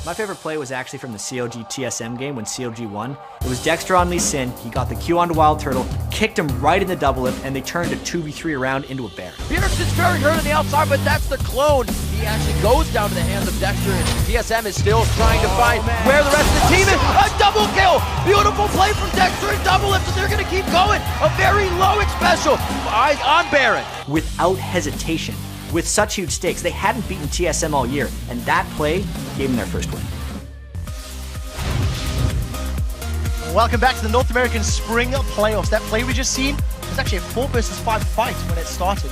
My favorite play was actually from the CLG TSM game when CLG won. It was Dexter on Lee Sin, he got the Q onto Wild Turtle, kicked him right in the double lift, and they turned a 2v3 around into a bear. Peterson's very hurt on the outside, but that's the clone. He actually goes down to the hands of Dexter, and TSM is still trying to find where the rest of the team is. A double kill! Beautiful play from Dexter and double lift, and they're going to keep going. A very low special on Baron. Without hesitation. With such huge stakes, they hadn't beaten TSM all year, and that play gave them their first win. Welcome back to the North American Spring Playoffs. That play we just seen was actually a 4 versus 5 fight when it started.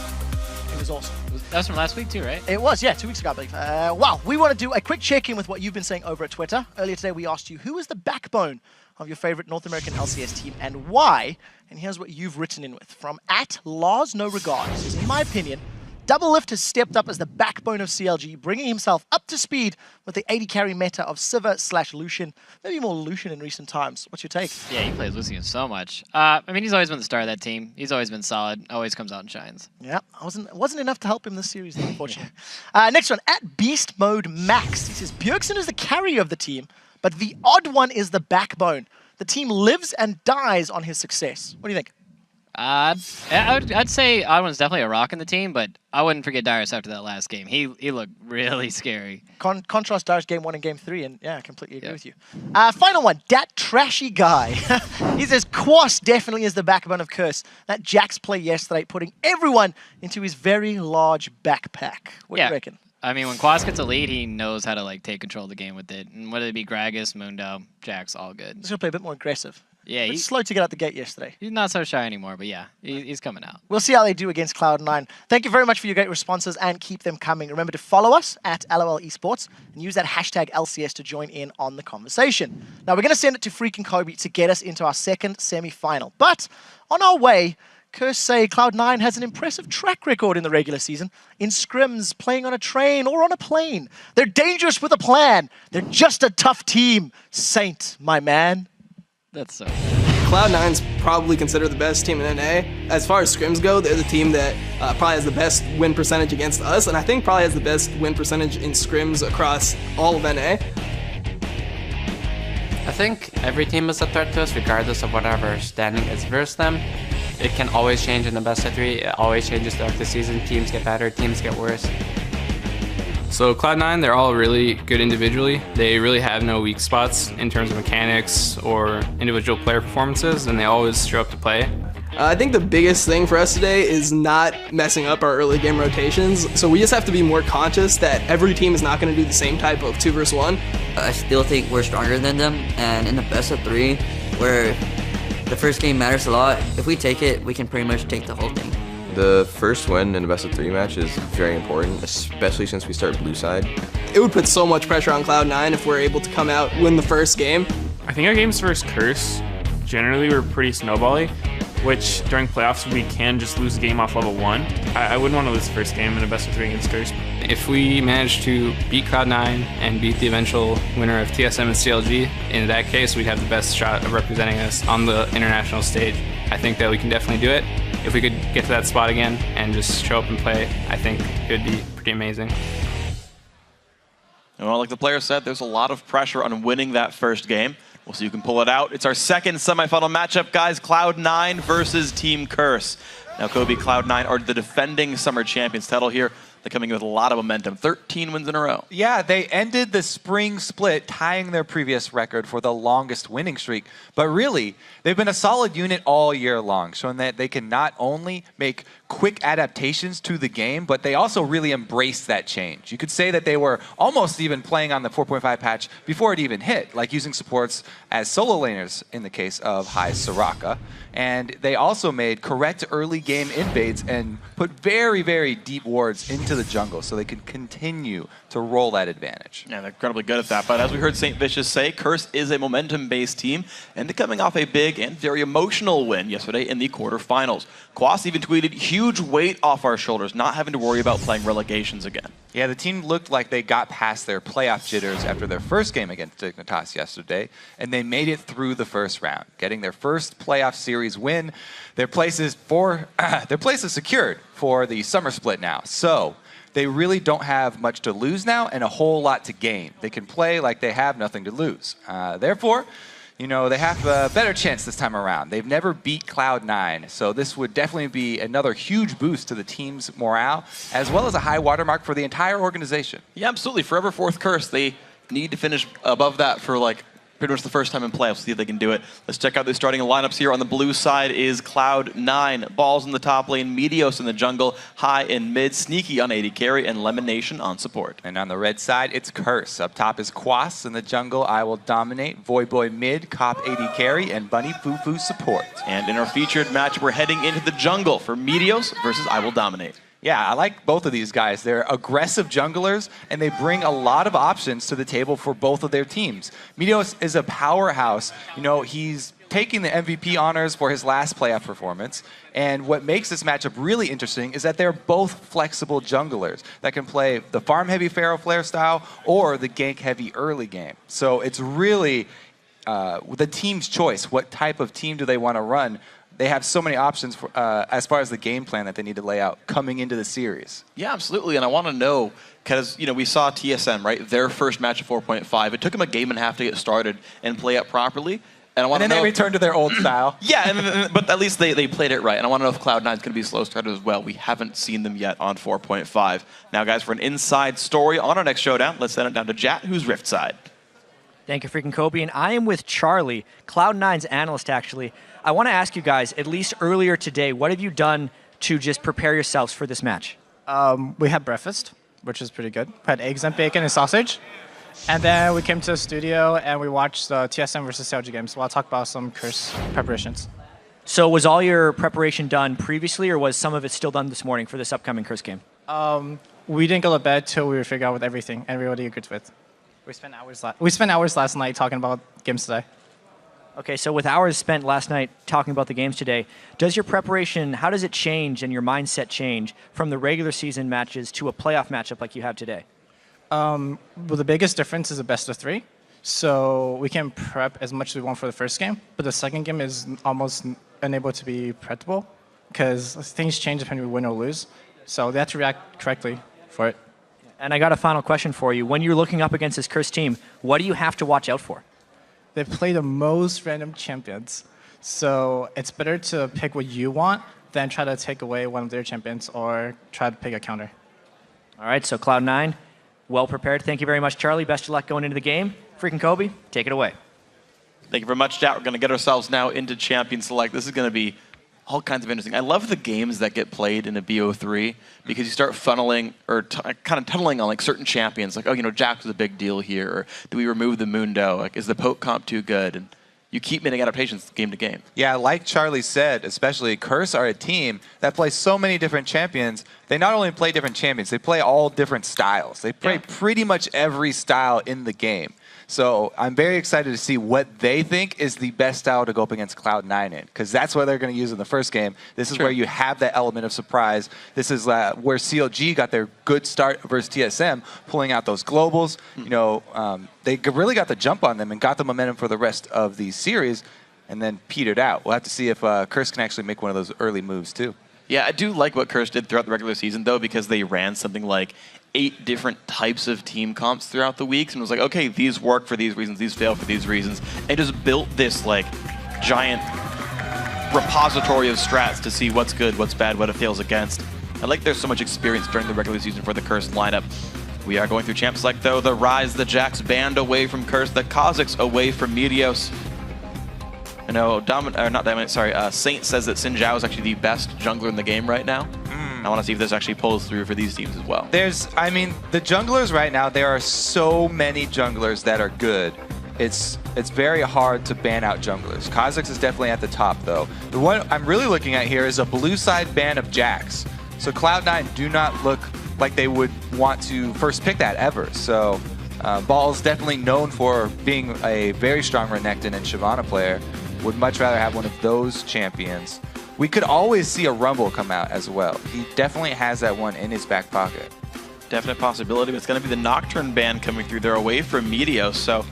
It was awesome. That was from last week too, right? It was, yeah, 2 weeks ago, I believe. Well, we want to do a quick check-in with what you've been saying over at Twitter. Earlier today, we asked you, who is the backbone of your favorite North American LCS team and why? And here's what you've written in with. From @LarsNoRegards. In my opinion, Double Lift has stepped up as the backbone of CLG, bringing himself up to speed with the 80 carry meta of Sivir/Lucian. Maybe more Lucian in recent times. What's your take? Yeah, he plays Lucian so much. I mean, he's always been the star of that team. He's always been solid. Always comes out and shines. Yeah, wasn't enough to help him this series, unfortunately. Next one, @BeastModeMax. He says, Bjergsen is the carry of the team, but the odd one is the backbone. The team lives and dies on his success. What do you think? I'd say Oddone's definitely a rock in the team, but I wouldn't forget Darius after that last game. He looked really scary. Contrast Darius game 1 and game 3, and yeah, I completely agree with you. Final one, Dat Trashy Guy. He says, Quas definitely is the backbone of Curse. That Jax play yesterday, putting everyone into his very large backpack. What do you reckon? I mean, when Quas gets a lead, he knows how to like take control of the game with it. And whether it be Gragas, Mundo, Jax, all good. He's going to play a bit more aggressive. Yeah, he's slow to get out the gate yesterday. He's not so shy anymore, but yeah, he's coming out. We'll see how they do against Cloud9. Thank you very much for your great responses and keep them coming. Remember to follow us at LOL Esports and use that hashtag LCS to join in on the conversation. Now, we're going to send it to freaking Kobe to get us into our second semi-final. But on our way, Curse say Cloud9 has an impressive track record in the regular season, in scrims, playing on a train or on a plane. They're dangerous with a plan. They're just a tough team. Saint, my man. That's so Cloud9's probably considered the best team in NA. As far as scrims go, they're the team that probably has the best win percentage against us, and I think probably has the best win percentage in scrims across all of NA. I think every team is a threat to us, regardless of whatever standing is versus them. It can always change in the best of 3. It always changes throughout the season. Teams get better, teams get worse. So Cloud9, they're all really good individually. They really have no weak spots in terms of mechanics or individual player performances, and they always show up to play. I think the biggest thing for us today is not messing up our early game rotations. So we just have to be more conscious that every team is not going to do the same type of 2 versus 1. I still think we're stronger than them, and in the best of 3, where the first game matters a lot, if we take it, we can pretty much take the whole thing. The first win in a best of 3 match is very important, especially since we start blue side. It would put so much pressure on Cloud9 if we're able to come out, win the first game. I think our games versus Curse generally were pretty snowbally, which during playoffs we can just lose a game off level 1. I wouldn't want to lose the first game in a best of 3 against Curse. If we manage to beat Cloud9 and beat the eventual winner of TSM and CLG, in that case we'd have the best shot of representing us on the international stage. I think that we can definitely do it. If we could get to that spot again and just show up and play, I think it would be pretty amazing. Well, like the player said, there's a lot of pressure on winning that first game. We'll see who can pull it out. It's our second semifinal matchup, guys. Cloud9 versus Team Curse. Now, Kobe, Cloud9 are the defending summer champions title here. They're coming in with a lot of momentum, 13 wins in a row. Yeah, they ended the spring split tying their previous record for the longest winning streak. But really, they've been a solid unit all year long, showing that they can not only make quick adaptations to the game, but they also really embraced that change. You could say that they were almost even playing on the 4.5 patch before it even hit, like using supports as solo laners in the case of High Soraka. And they also made correct early game invades and put very, very deep wards into the jungle so they could continue to roll that advantage. Yeah, they're incredibly good at that. But as we heard St. Vicious say, Curse is a momentum-based team, and they're coming off a big and very emotional win yesterday in the quarterfinals. Quas even tweeted, huge weight off our shoulders, not having to worry about playing relegations again. Yeah, the team looked like they got past their playoff jitters after their first game against Dignitas yesterday, and they made it through the first round, getting their first playoff series win. Their place is secured for the summer split now. So they really don't have much to lose now and a whole lot to gain. They can play like they have nothing to lose. Therefore, you know, they have a better chance this time around. They've never beat Cloud9, so this would definitely be another huge boost to the team's morale, as well as a high watermark for the entire organization. Yeah, absolutely. Forever fourth curse. They need to finish above that for like pretty much the first time in playoffs. See if they can do it. Let's check out the starting lineups here. On the blue side is Cloud9. Balls in the top lane, Meteos in the jungle, High in mid, Sneaky on AD carry, and Lemonation on support. And on the red side, it's Curse. Up top is Quas in the jungle, I Will Dominate, Voyboy mid, Cop AD carry, and Bunny Fufu support. And in our featured match, we're heading into the jungle for Meteos versus I Will Dominate. Yeah, I like both of these guys. They're aggressive junglers, and they bring a lot of options to the table for both of their teams. Meteos is a powerhouse. You know, he's taking the MVP honors for his last playoff performance. And what makes this matchup really interesting is that they're both flexible junglers that can play the farm-heavy Pharaoh Flare style or the gank-heavy early game. So it's really the team's choice. What type of team do they want to run? They have so many options for, as far as the game plan that they need to lay out coming into the series. Yeah, absolutely. And I want to know, because you know we saw TSM, right? Their first match of 4.5. It took them a game and a half to get started and play out properly. And I want to know. And then they returned to their old style. Yeah, but at least they played it right. And I want to know if Cloud9 is going to be slow started as well. We haven't seen them yet on 4.5. Now, guys, for an inside story on our next showdown, let's send it down to Jat, who's Rift side. Thank you, freaking Kobe. And I am with Charlie, Cloud9's analyst, actually. I want to ask you guys, at least earlier today, what have you done to just prepare yourselves for this match? We had breakfast, which is pretty good. We had eggs and bacon and sausage. And then we came to the studio and we watched the TSM versus CLG game. So I'll talk about some Curse preparations. So was all your preparation done previously, or was some of it still done this morning for this upcoming Curse game? We didn't go to bed till we figured out with everything, and we already agreed with. We spent hours last night talking about games today. Okay, so with hours spent last night talking about the games today, does your preparation, how does it change and your mindset change from the regular season matches to a playoff matchup like you have today? Well, the biggest difference is a best of 3. So we can prep as much as we want for the first game, but the second game is almost unable to be preppable because things change depending on win or lose. So they have to react correctly for it. And I got a final question for you. When you're looking up against this Curse team, what do you have to watch out for? They play the most random champions. So it's better to pick what you want than try to take away one of their champions or try to pick a counter. All right, so Cloud9, well prepared. Thank you very much, Charlie. Best of luck going into the game. Freaking Kobe, take it away. Thank you very much, chat. We're going to get ourselves now into Champion Select. This is going to be all kinds of interesting. I love the games that get played in a BO3 because you start funneling or kind of tunneling on like certain champions. Like, oh, you know, Jax was a big deal here. Or do we remove the Mundo? Like, is the poke comp too good? And you keep making adaptations game to game. Yeah, like Charlie said, especially Curse are a team that plays so many different champions. They not only play different champions, they play all different styles. They play pretty much every style in the game. So I'm very excited to see what they think is the best style to go up against Cloud9 in, because that's what they're going to use in the first game. This is where you have that element of surprise. This is where CLG got their good start versus TSM, pulling out those globals. You know, they really got the jump on them and got the momentum for the rest of the series, and then petered out. We'll have to see if Curse can actually make one of those early moves too. Yeah, I do like what Curse did throughout the regular season, though, because they ran something like 8 different types of team comps throughout the weeks, and it was like, okay, these work for these reasons, these fail for these reasons, and just built this like giant repository of strats to see what's good, what's bad, what it fails against. I like there's so much experience during the regular season for the Curse lineup. We are going through Champ Select, though. The Rise, the Jax banned away from Curse, the Kha'Zix away from Meteos. I know Saint says that Xin Zhao is actually the best jungler in the game right now. I want to see if this actually pulls through for these teams as well. I mean, the junglers right now, there are so many junglers that are good. It's very hard to ban out junglers. Kha'Zix is definitely at the top, though. The one I'm really looking at here is a blue side ban of Jax. So Cloud9 do not look like they would want to first pick that ever. So Ball's definitely known for being a very strong Renekton and Shyvana player. Would much rather have one of those champions. We could always see a Rumble come out as well. He definitely has that one in his back pocket. Definite possibility, but it's going to be the Nocturne ban coming through. They're away from Meteos, so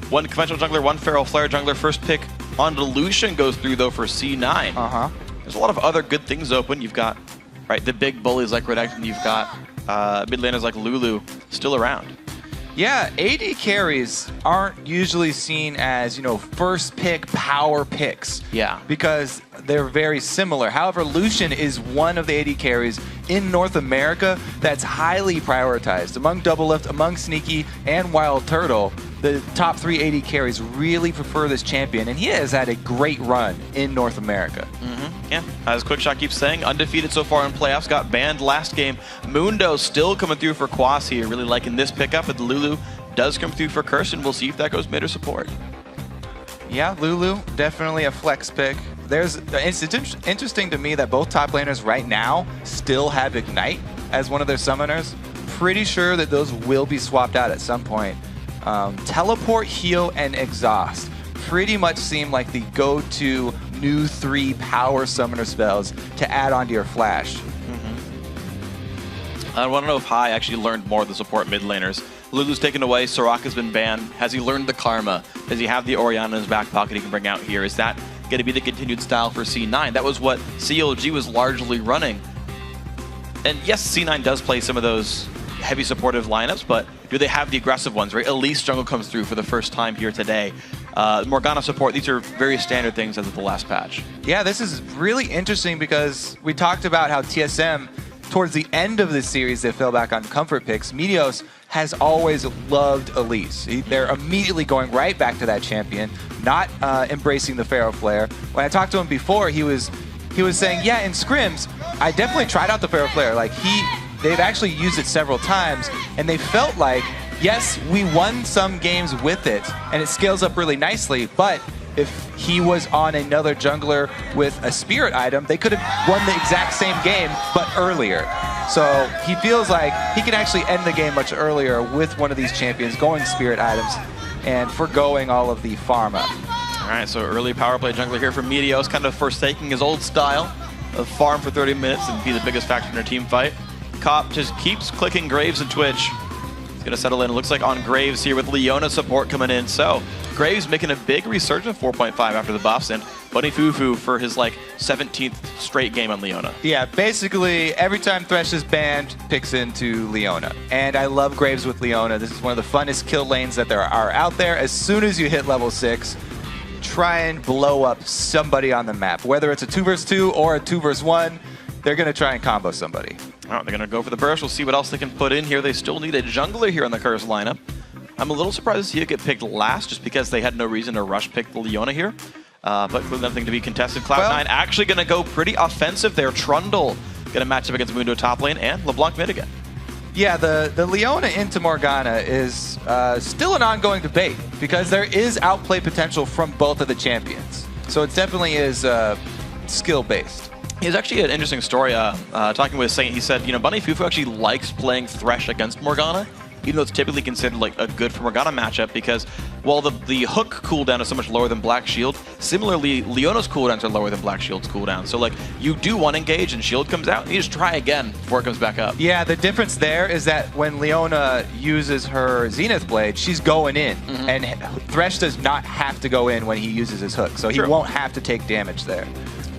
one conventional jungler, one Feral Flare jungler. First pick on Lucian goes through, though, for C9. There's a lot of other good things open. You've got the big bullies like Renekton. You've got mid laners like Lulu still around. Yeah, AD carries aren't usually seen as, first pick power picks. Yeah. Because they're very similar. However, Lucian is one of the AD carries in North America that's highly prioritized. Among Doublelift, among Sneaky, and Wild Turtle, the top 3 AD carries really prefer this champion, and he has had a great run in North America. Yeah, as Quickshot keeps saying, undefeated so far in playoffs, got banned last game. Mundo still coming through for Quas here, really liking this pickup, but Lulu does come through for Kirsten. We'll see if that goes mid or support. Yeah, Lulu, definitely a flex pick. It's interesting to me that both top laners right now still have Ignite as one of their summoners. Pretty sure that those will be swapped out at some point. Teleport, Heal, and Exhaust pretty much seem like the go-to new 3 power summoner spells to add onto your Flash. I want to know if Hai actually learned more of the support mid laners. Lulu's taken away, Soraka's been banned. Has he learned the Karma? Does he have the Orianna in his back pocket he can bring out here? Is that going to be the continued style for C9? That was what CLG was largely running. And yes, C9 does play some of those heavy supportive lineups, but do they have the aggressive ones, right? Elise jungle comes through for the first time here today. Morgana support, these are very standard things as of the last patch. Yeah, this is really interesting because we talked about how TSM, towards the end of the series, they fell back on comfort picks. Meteos has always loved Elise. They're immediately going right back to that champion, not embracing the Pharaoh Flare. When I talked to him before, he was saying, yeah, in scrims, I definitely tried out the Pharaoh Flare. Like they've actually used it several times, and they felt like, yes, we won some games with it, and it scales up really nicely, but if he was on another jungler with a spirit item, they could have won the exact same game, but earlier. So he feels like he can actually end the game much earlier with one of these champions, going spirit items and forgoing all of the pharma. All right, so early power play jungler here from Meteos, kind of forsaking his old style of farm for 30 minutes and be the biggest factor in their team fight. Cop just keeps clicking Graves and Twitch. He's going to settle in. It looks like on Graves here with Leona support coming in. So Graves making a big resurgence, 4.5 after the buffs, and Bunny Fufu for his 17th straight game on Leona. Yeah, basically every time Thresh is banned, picks into Leona. And I love Graves with Leona. This is one of the funnest kill lanes that there are out there. As soon as you hit level 6, try and blow up somebody on the map. Whether it's a 2 vs 2 or a 2 vs 1, they're going to try and combo somebody. Oh, they're going to go for the burst. We'll see what else they can put in here. They still need a jungler here in the Curse lineup. I'm a little surprised to see it get picked last just because they had no reason to rush pick the Leona here. But with nothing to be contested, Cloud9 actually going to go pretty offensive there. Trundle going to match up against Mundo top lane and LeBlanc mid again. Yeah, the Leona into Morgana is still an ongoing debate because there is outplay potential from both of the champions. So it definitely is skill-based. It's actually an interesting story. Talking with Saint, he said, Bunny Fufu actually likes playing Thresh against Morgana, even though it's typically considered a good for Morgana matchup because while the hook cooldown is so much lower than Black Shield, similarly, Leona's cooldowns are lower than Black Shield's cooldown. So you do one engage and Shield comes out, and you just try again before it comes back up. Yeah, the difference there is that when Leona uses her Zenith Blade, she's going in, and Thresh does not have to go in when he uses his hook, so he won't have to take damage there.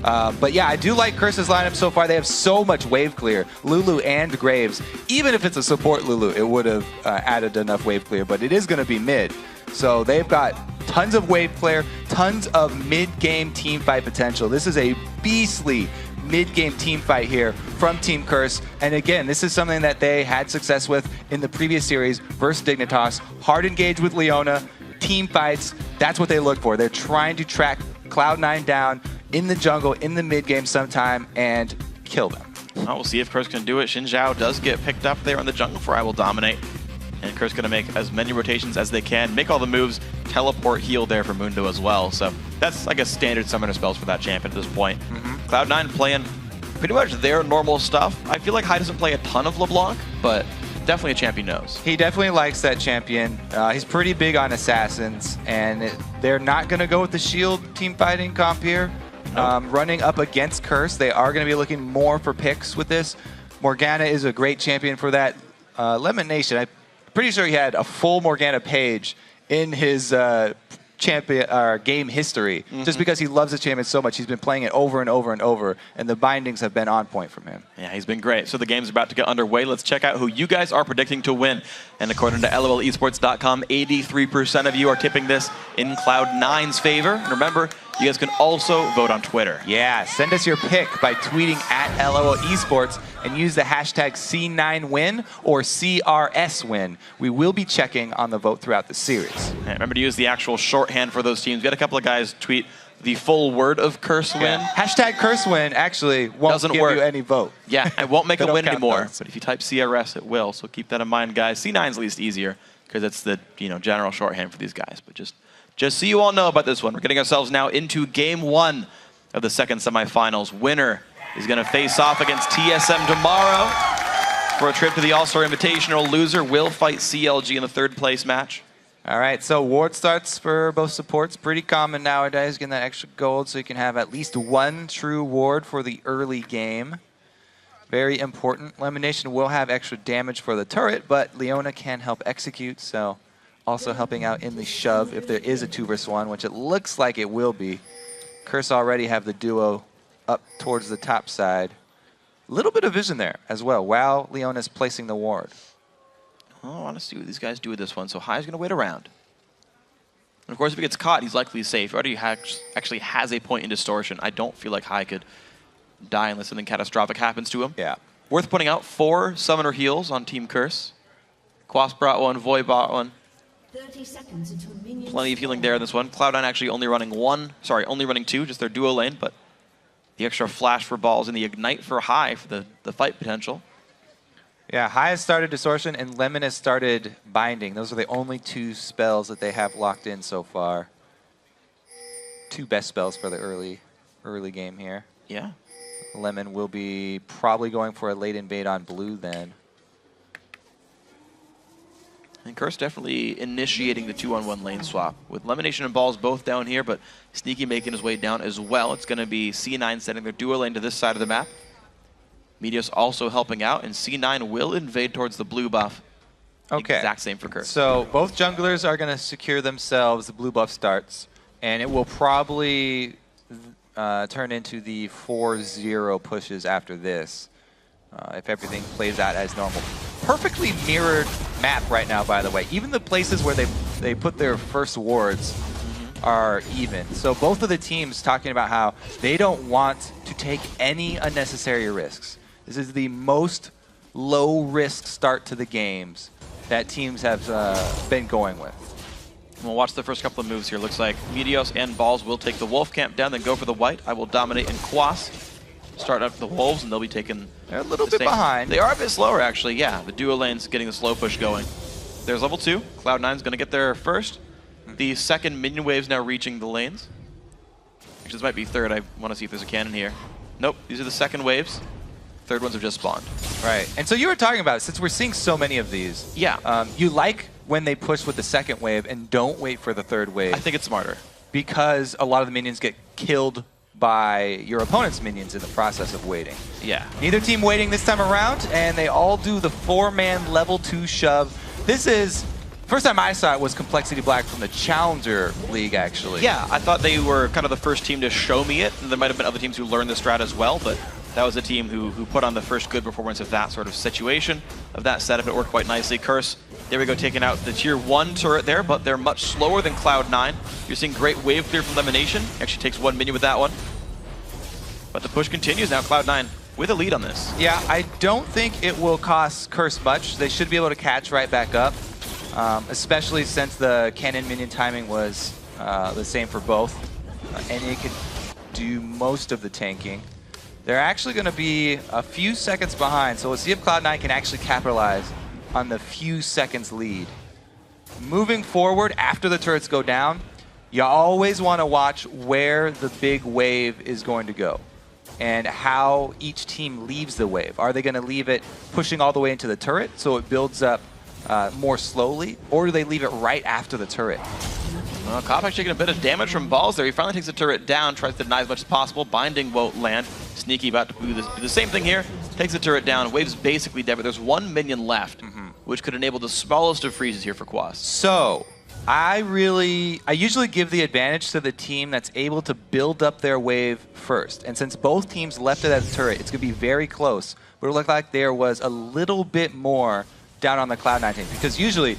But yeah, I do like Curse's lineup so far. They have so much wave clear. Lulu and Graves. Even if it's a support Lulu, it would have added enough wave clear, but it is going to be mid. So they've got tons of wave clear, tons of mid-game team fight potential. This is a beastly mid-game team fight here from Team Curse. And again, this is something that they had success with in the previous series versus Dignitas. Hard engage with Leona, team fights, that's what they look for. They're trying to track Cloud9 down in the jungle, in the mid-game sometime, and kill them. Well, we'll see if Curse can do it. Xin Zhao does get picked up there on the jungle for I Will Dominate. And Curse going to make as many rotations as they can, make all the moves, teleport, heal there for Mundo as well. So that's, I guess, standard summoner spells for that champion at this point. Cloud9 playing pretty much their normal stuff. I feel like Hai doesn't play a ton of LeBlanc, but definitely a champion knows. He definitely likes that champion. He's pretty big on assassins, and they're not going to go with the shield team fighting comp here. Running up against Curse, they are going to be looking more for picks with this. Morgana is a great champion for that. Lemon Nation, I'm pretty sure he had a full Morgana page in his champion or game history, just because he loves the champion so much. He's been playing it over and over and over, and the bindings have been on point from him. Yeah, he's been great. So the game's about to get underway. Let's check out who you guys are predicting to win. And according to LOLesports.com, 83% of you are tipping this in Cloud9's favor. And remember, you guys can also vote on Twitter. Yeah, send us your pick by tweeting at LOL Esports and use the hashtag C9win or CRS-win. We will be checking on the vote throughout the series. And remember to use the actual shorthand for those teams. We had a couple of guys tweet the full word of curse win. Yeah. Hashtag curse win actually won't give you any vote. Yeah, it won't make a win anymore. Those. But if you type CRS, it will. So keep that in mind, guys. C9's at least easier because it's the general shorthand for these guys. But just so you all know about this one, we're getting ourselves now into game 1 of the second semifinals. Winner is going to face off against TSM tomorrow for a trip to the All-Star Invitational. Loser will fight CLG in the 3rd place match. All right, so ward starts for both supports. Pretty common nowadays, getting that extra gold so you can have at least 1 true ward for the early game. Very important. Elimination will have extra damage for the turret, but Leona can help execute, so also helping out in the shove if there is a 2 versus 1, which it looks like it will be. Curse already have the duo up towards the top side. A little bit of vision there as well while Leona's placing the ward. Oh, I want to see what these guys do with this one. So Hai's going to wait around. And of course, if he gets caught, he's likely safe. He already actually has a point in distortion. I don't feel like Hai could die unless something catastrophic happens to him. Yeah. Worth pointing out, 4 summoner heals on Team Curse. Quas brought one, Void brought one. 30 seconds until minions. Plenty of healing there in this one. Cloud9 actually only running 2, just their duo lane, but the extra flash for balls and the ignite for Hai for the fight potential. Yeah, Hai has started Distortion and Lemon has started Binding. Those are the only 2 spells that they have locked in so far. 2 best spells for the early game here. Yeah. Lemon will be probably going for a late invade on blue then. And Curse definitely initiating the 2-on-1 lane swap. With Lemonation and Balls both down here, but Sneaky making his way down as well. It's going to be C9 sending their duo lane to this side of the map. Meteos also helping out, and C9 will invade towards the blue buff. Okay. Exact same for Curse. So both junglers are going to secure themselves. The blue buff starts, and it will probably turn into the 4-0 pushes after this, if everything plays out as normal. Perfectly mirrored map right now, by the way. Even the places where they put their first wards are even. So both of the teams talking about how they don't want to take any unnecessary risks. This is the most low-risk start to the games that teams have been going with. And we'll watch the first couple of moves here. Looks like Meteos and Balls will take the Wolf camp down, then go for the white. I will dominate in Quas. Start up the Wolves, and they'll be taking... They're a little bit behind. They are a bit slower, actually. Yeah, the duo lane's getting the slow push going. There's level 2. Cloud9's going to get there first. The second minion wave's now reaching the lanes. Actually, this might be third. I want to see if there's a cannon here. Nope, these are the second waves. Third ones have just spawned. Right. And so you were talking about, since we're seeing so many of these, you like when they push with the second wave and don't wait for the third wave. I think it's smarter. Because a lot of the minions get killed by your opponent's minions in the process of waiting. Yeah. Neither team waiting this time around, and they all do the 4-man level 2 shove. This is, first time I saw it was Complexity Black from the Challenger League, actually. Yeah, I thought they were kind of the first team to show me it. And there might have been other teams who learned the strat as well, but that was a team who put on the first good performance of that sort of situation, of that setup. It worked quite nicely. Curse, there we go, taking out the tier 1 turret there, but they're much slower than Cloud9. You're seeing great wave clear from Lemonation. Actually takes 1 minion with that one. But the push continues now, Cloud9 with a lead on this. Yeah, I don't think it will cost Curse much. They should be able to catch right back up, especially since the cannon minion timing was the same for both. And it could do most of the tanking. They're actually going to be a few seconds behind, so we'll see if Cloud9 can actually capitalize on the few seconds lead. Moving forward, after the turrets go down, you always want to watch where the big wave is going to go and how each team leaves the wave. Are they going to leave it pushing all the way into the turret so it builds up more slowly, or do they leave it right after the turret? Well, Kopak's taking a bit of damage from Balls there. He finally takes the turret down, tries to deny as much as possible. Binding won't land. Sneaky about to do the same thing here. Takes the turret down. Wave's basically dead, but there's 1 minion left, which could enable the smallest of freezes here for Quas. So, I usually give the advantage to the team that's able to build up their wave first. And since both teams left it at the turret, it's going to be very close. But it looked like there was a little bit more down on the Cloud9 team. Because usually,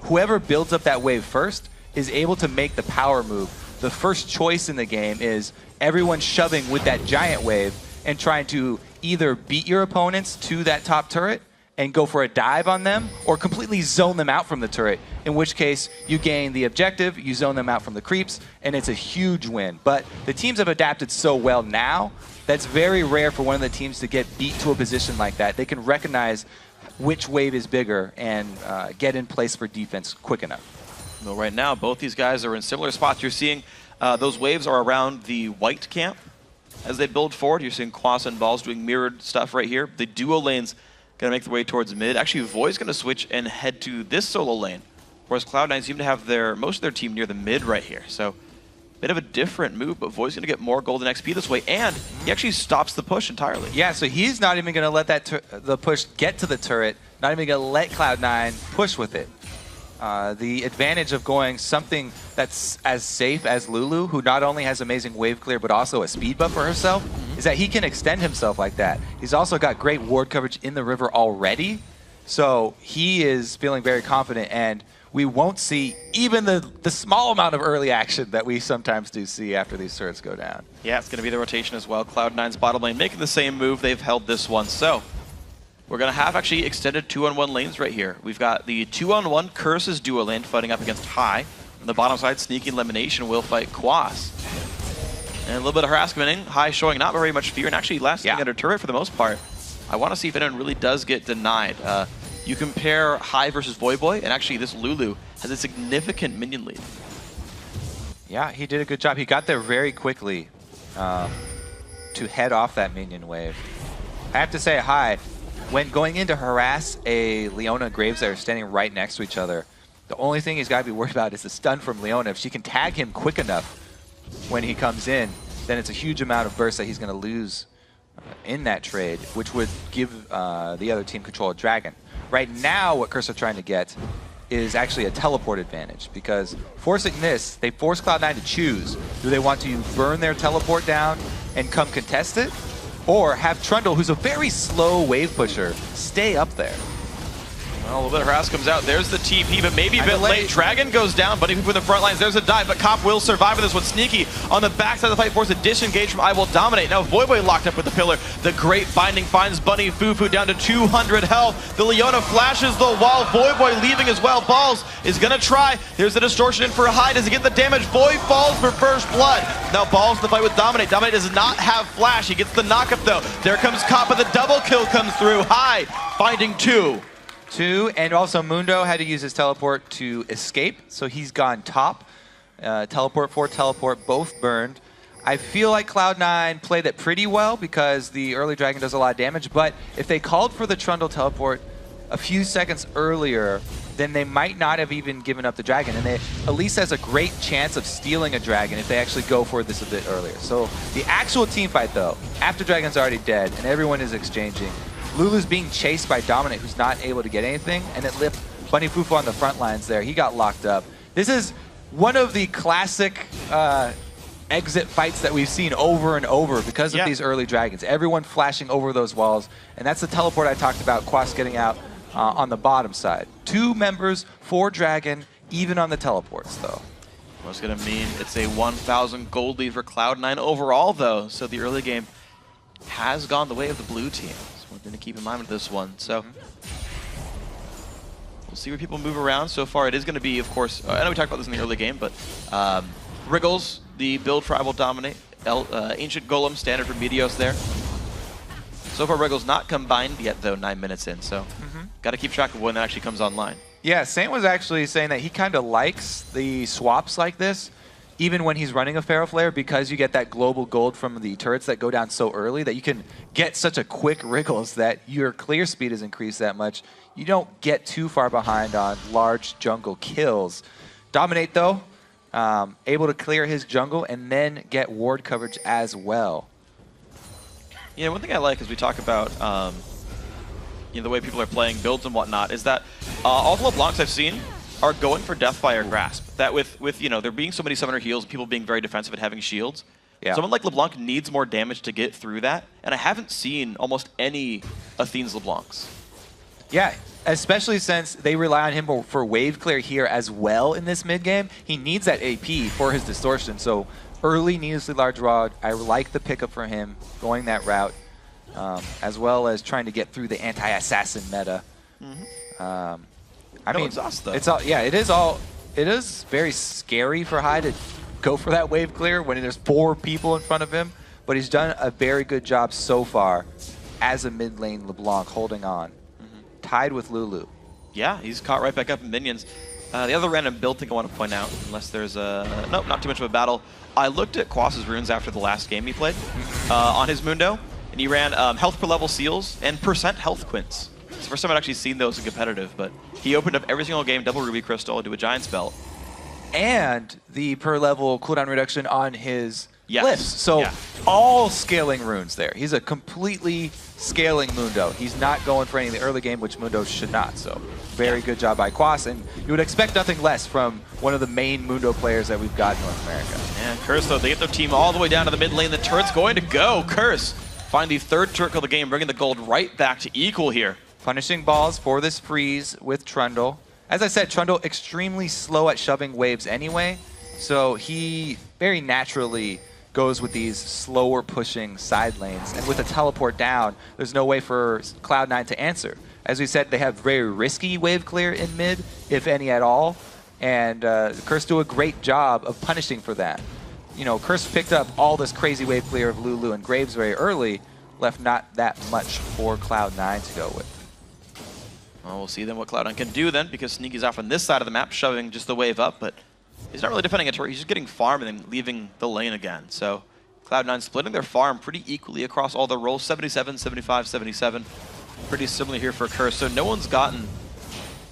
whoever builds up that wave first is able to make the power move. The first choice in the game is everyone shoving with that giant wave and trying to either beat your opponents to that top turret and go for a dive on them, or completely zone them out from the turret, in which case you gain the objective, you zone them out from the creeps, and it's a huge win. But the teams have adapted so well now, that's very rare for one of the teams to get beat to a position like that. They can recognize which wave is bigger and get in place for defense quick enough. Well, right now, both these guys are in similar spots. You're seeing those waves are around the white camp. As they build forward, you're seeing Quas and Balls doing mirrored stuff right here. The duo lanes going to make their way towards mid. Actually, Void's going to switch and head to this solo lane, whereas Cloud9 seem to have most of their team near the mid right here. So, bit of a different move, but Void's going to get more golden XP this way, and he actually stops the push entirely. Yeah, so he's not even going to let the push get to the turret, not even going to let Cloud9 push with it. The advantage of going something that's as safe as Lulu, who not only has amazing wave clear but also a speed buff for herself, is that he can extend himself like that. He's also got great ward coverage in the river already, so he is feeling very confident, and we won't see even the small amount of early action that we sometimes do see after these turrets go down. Yeah, it's going to be the rotation as well. Cloud9's bottom lane making the same move. They've held this one, so we're going to have actually extended 2-on-1 lanes right here. We've got the 2-on-1 Curses duo lane fighting up against High. On the bottom side, Sneaky Elimination will fight Quas. And a little bit of harassment. High showing not very much fear and actually lasting under turret for the most part. I want to see if anyone really does get denied. You compare High versus Voyboy, and actually this Lulu has a significant minion lead. Yeah, he did a good job. He got there very quickly to head off that minion wave. I have to say, High, when going in to harass a Leona Graves that are standing right next to each other, the only thing he's got to be worried about is the stun from Leona. If she can tag him quick enough when he comes in, then it's a huge amount of burst that he's going to lose in that trade, which would give the other team control of Dragon. Right now, what Curse are trying to get is actually a teleport advantage, because forcing this, they force Cloud9 to choose. Do they want to burn their teleport down and come contest it, or have Trundle, who's a very slow wave pusher, stay up there? Well, a little bit of harass comes out. There's the TP, but maybe a bit late. Dragon goes down. Bunny Foo in the front lines. There's a dive, but Cop will survive with this one. Sneaky on the backside of the fight forces a disengage from I Will Dominate. Now Voyboy locked up with the pillar. The great binding finds Bunny Foo down to 200 health. The Leona flashes the wall. Voyboy leaving as well. Balls is going to try. There's the distortion in for a High. Does he get the damage? Void falls for first blood. Now Balls in the fight with Dominate. Dominate does not have flash. He gets the knockup though. There comes Cop, but the double kill comes through. High finding two. And also Mundo had to use his teleport to escape, so he's gone top. Teleport 4, teleport, both burned. I feel like Cloud9 played that pretty well because the early Dragon does a lot of damage, but if they called for the Trundle teleport a few seconds earlier, then they might not have even given up the Dragon, and they at least has a great chance of stealing a Dragon if they actually go for this a bit earlier. So the actual team fight though, after Dragon's already dead and everyone is exchanging, Lulu's being chased by Dominate, who's not able to get anything, and it left Bunny Fufu on the front lines there. He got locked up. This is one of the classic exit fights that we've seen over and over because of these early Dragons. Everyone flashing over those walls, and that's the teleport I talked about, Quas getting out on the bottom side. 2 members, 4 Dragon, even on the teleports, though. What's going to mean it's a 1,000 gold lead for Cloud9 overall, though, so the early game has gone the way of the blue team. Something to keep in mind with this one. So we'll see where people move around. So far, it is going to be, of course, I know we talked about this in the early game, but Wriggles, the build for I Will Dominate, Ancient Golem, standard for Meteos there. So far, Wriggles not combined yet, though, 9 minutes in. So got to keep track of when that actually comes online. Yeah, Saint was actually saying that he kind of likes the swaps like this, even when he's running a Pharaoh Flare, because you get that global gold from the turrets that go down so early that you can get such a quick Wriggles that your clear speed is increased that much. You don't get too far behind on large jungle kills. Dominate, though, able to clear his jungle and then get ward coverage as well. Yeah, one thing I like as we talk about the way people are playing builds and whatnot is that all the LeBlancs I've seen are going for Deathfire Grasp. That with you know, there being so many summoner heals, people being very defensive and having shields, someone like LeBlanc needs more damage to get through that, and I haven't seen almost any Athene's LeBlancs. Yeah, especially since they rely on him for wave clear here as well in this mid game. He needs that AP for his distortion, so early needlessly large rod. I like the pickup for him going that route, as well as trying to get through the anti-assassin meta. I mean, exhaust, though. it's all it is very scary for High to go for that wave clear when there's 4 people in front of him, but he's done a very good job so far as a mid lane LeBlanc holding on. Tied with Lulu. Yeah, he's caught right back up in minions. The other random build thing I want to point out, unless there's nope, not too much of a battle. I looked at Quas's runes after the last game he played on his Mundo, and he ran health per level seals and percent health quints. It's the first time I'd actually seen those in competitive, but he opened up every single game, double Ruby Crystal, into a Giant's Belt. And the per level cooldown reduction on his Yes. glyphs. So all scaling runes there. He's a completely scaling Mundo. He's not going for any in the early game, which Mundo should not. So very good job by Quas, and you would expect nothing less from one of the main Mundo players that we've got in North America. And Curse, though, they get their team all the way down to the mid lane. The turret's going to go. Curse find the 3rd turret of the game, bringing the gold right back to equal here. Punishing balls for this freeze with Trundle. As I said, Trundle extremely slow at shoving waves anyway, so he very naturally goes with these slower pushing side lanes. And with a teleport down, there's no way for Cloud9 to answer. As we said, they have very risky wave clear in mid, if any at all. And Curse do a great job of punishing for that. You know, Curse picked up all this crazy wave clear of Lulu and Graves very early, left not that much for Cloud9 to go with. Well, we'll see then what Cloud9 can do then, because Sneaky's off on this side of the map, shoving just the wave up, but he's not really defending a turret. He's just getting farm and then leaving the lane again. So Cloud9 splitting their farm pretty equally across all the roles, 77, 75, 77. Pretty similar here for Curse. So no one's gotten,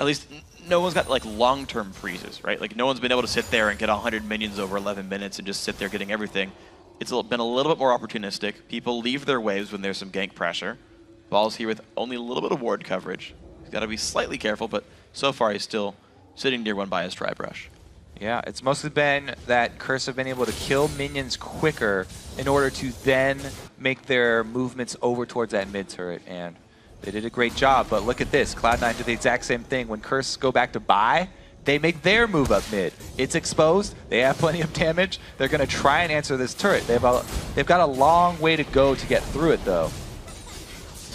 at least no one's got like long-term freezes, right? Like no one's been able to sit there and get 100 minions over 11 minutes and just sit there getting everything. It's been a little bit more opportunistic. People leave their waves when there's some gank pressure. Ball's here with only a little bit of ward coverage. He's got to be slightly careful, but so far he's still sitting near one by his Tri-Brush. Yeah, it's mostly been that Curse have been able to kill minions quicker in order to then make their movements over towards that mid turret, and they did a great job. But look at this, Cloud9 did the exact same thing. When Curse go back to buy, they make their move up mid. It's exposed, they have plenty of damage, they're going to try and answer this turret. They've got a long way to go to get through it though.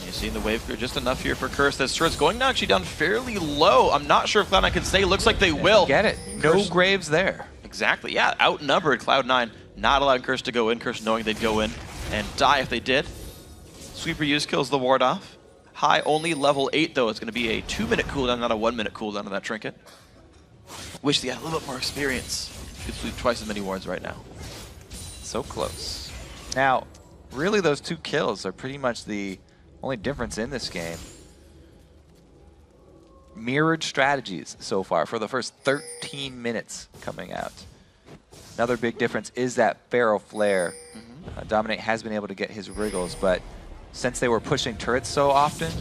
You've seen the wave clear just enough here for Curse. This turret's going down, actually down fairly low. I'm not sure if Cloud9 can stay. Looks like they will. Get it. No Curse, Graves there. Exactly. Yeah, outnumbered. Cloud9 not allowing Curse to go in. Curse knowing they'd go in and die if they did. Sweeper use kills the ward off. High only level 8 though. It's going to be a 2-minute cooldown, not a 1-minute cooldown on that trinket. Wish they had a little bit more experience. Could sweep twice as many wards right now. So close. Now, really those 2 kills are pretty much the only difference in this game. Mirrored strategies so far for the first 13 minutes coming out. Another big difference is that Pharaoh Flare. Dominate has been able to get his wriggles, but since they were pushing turrets so often,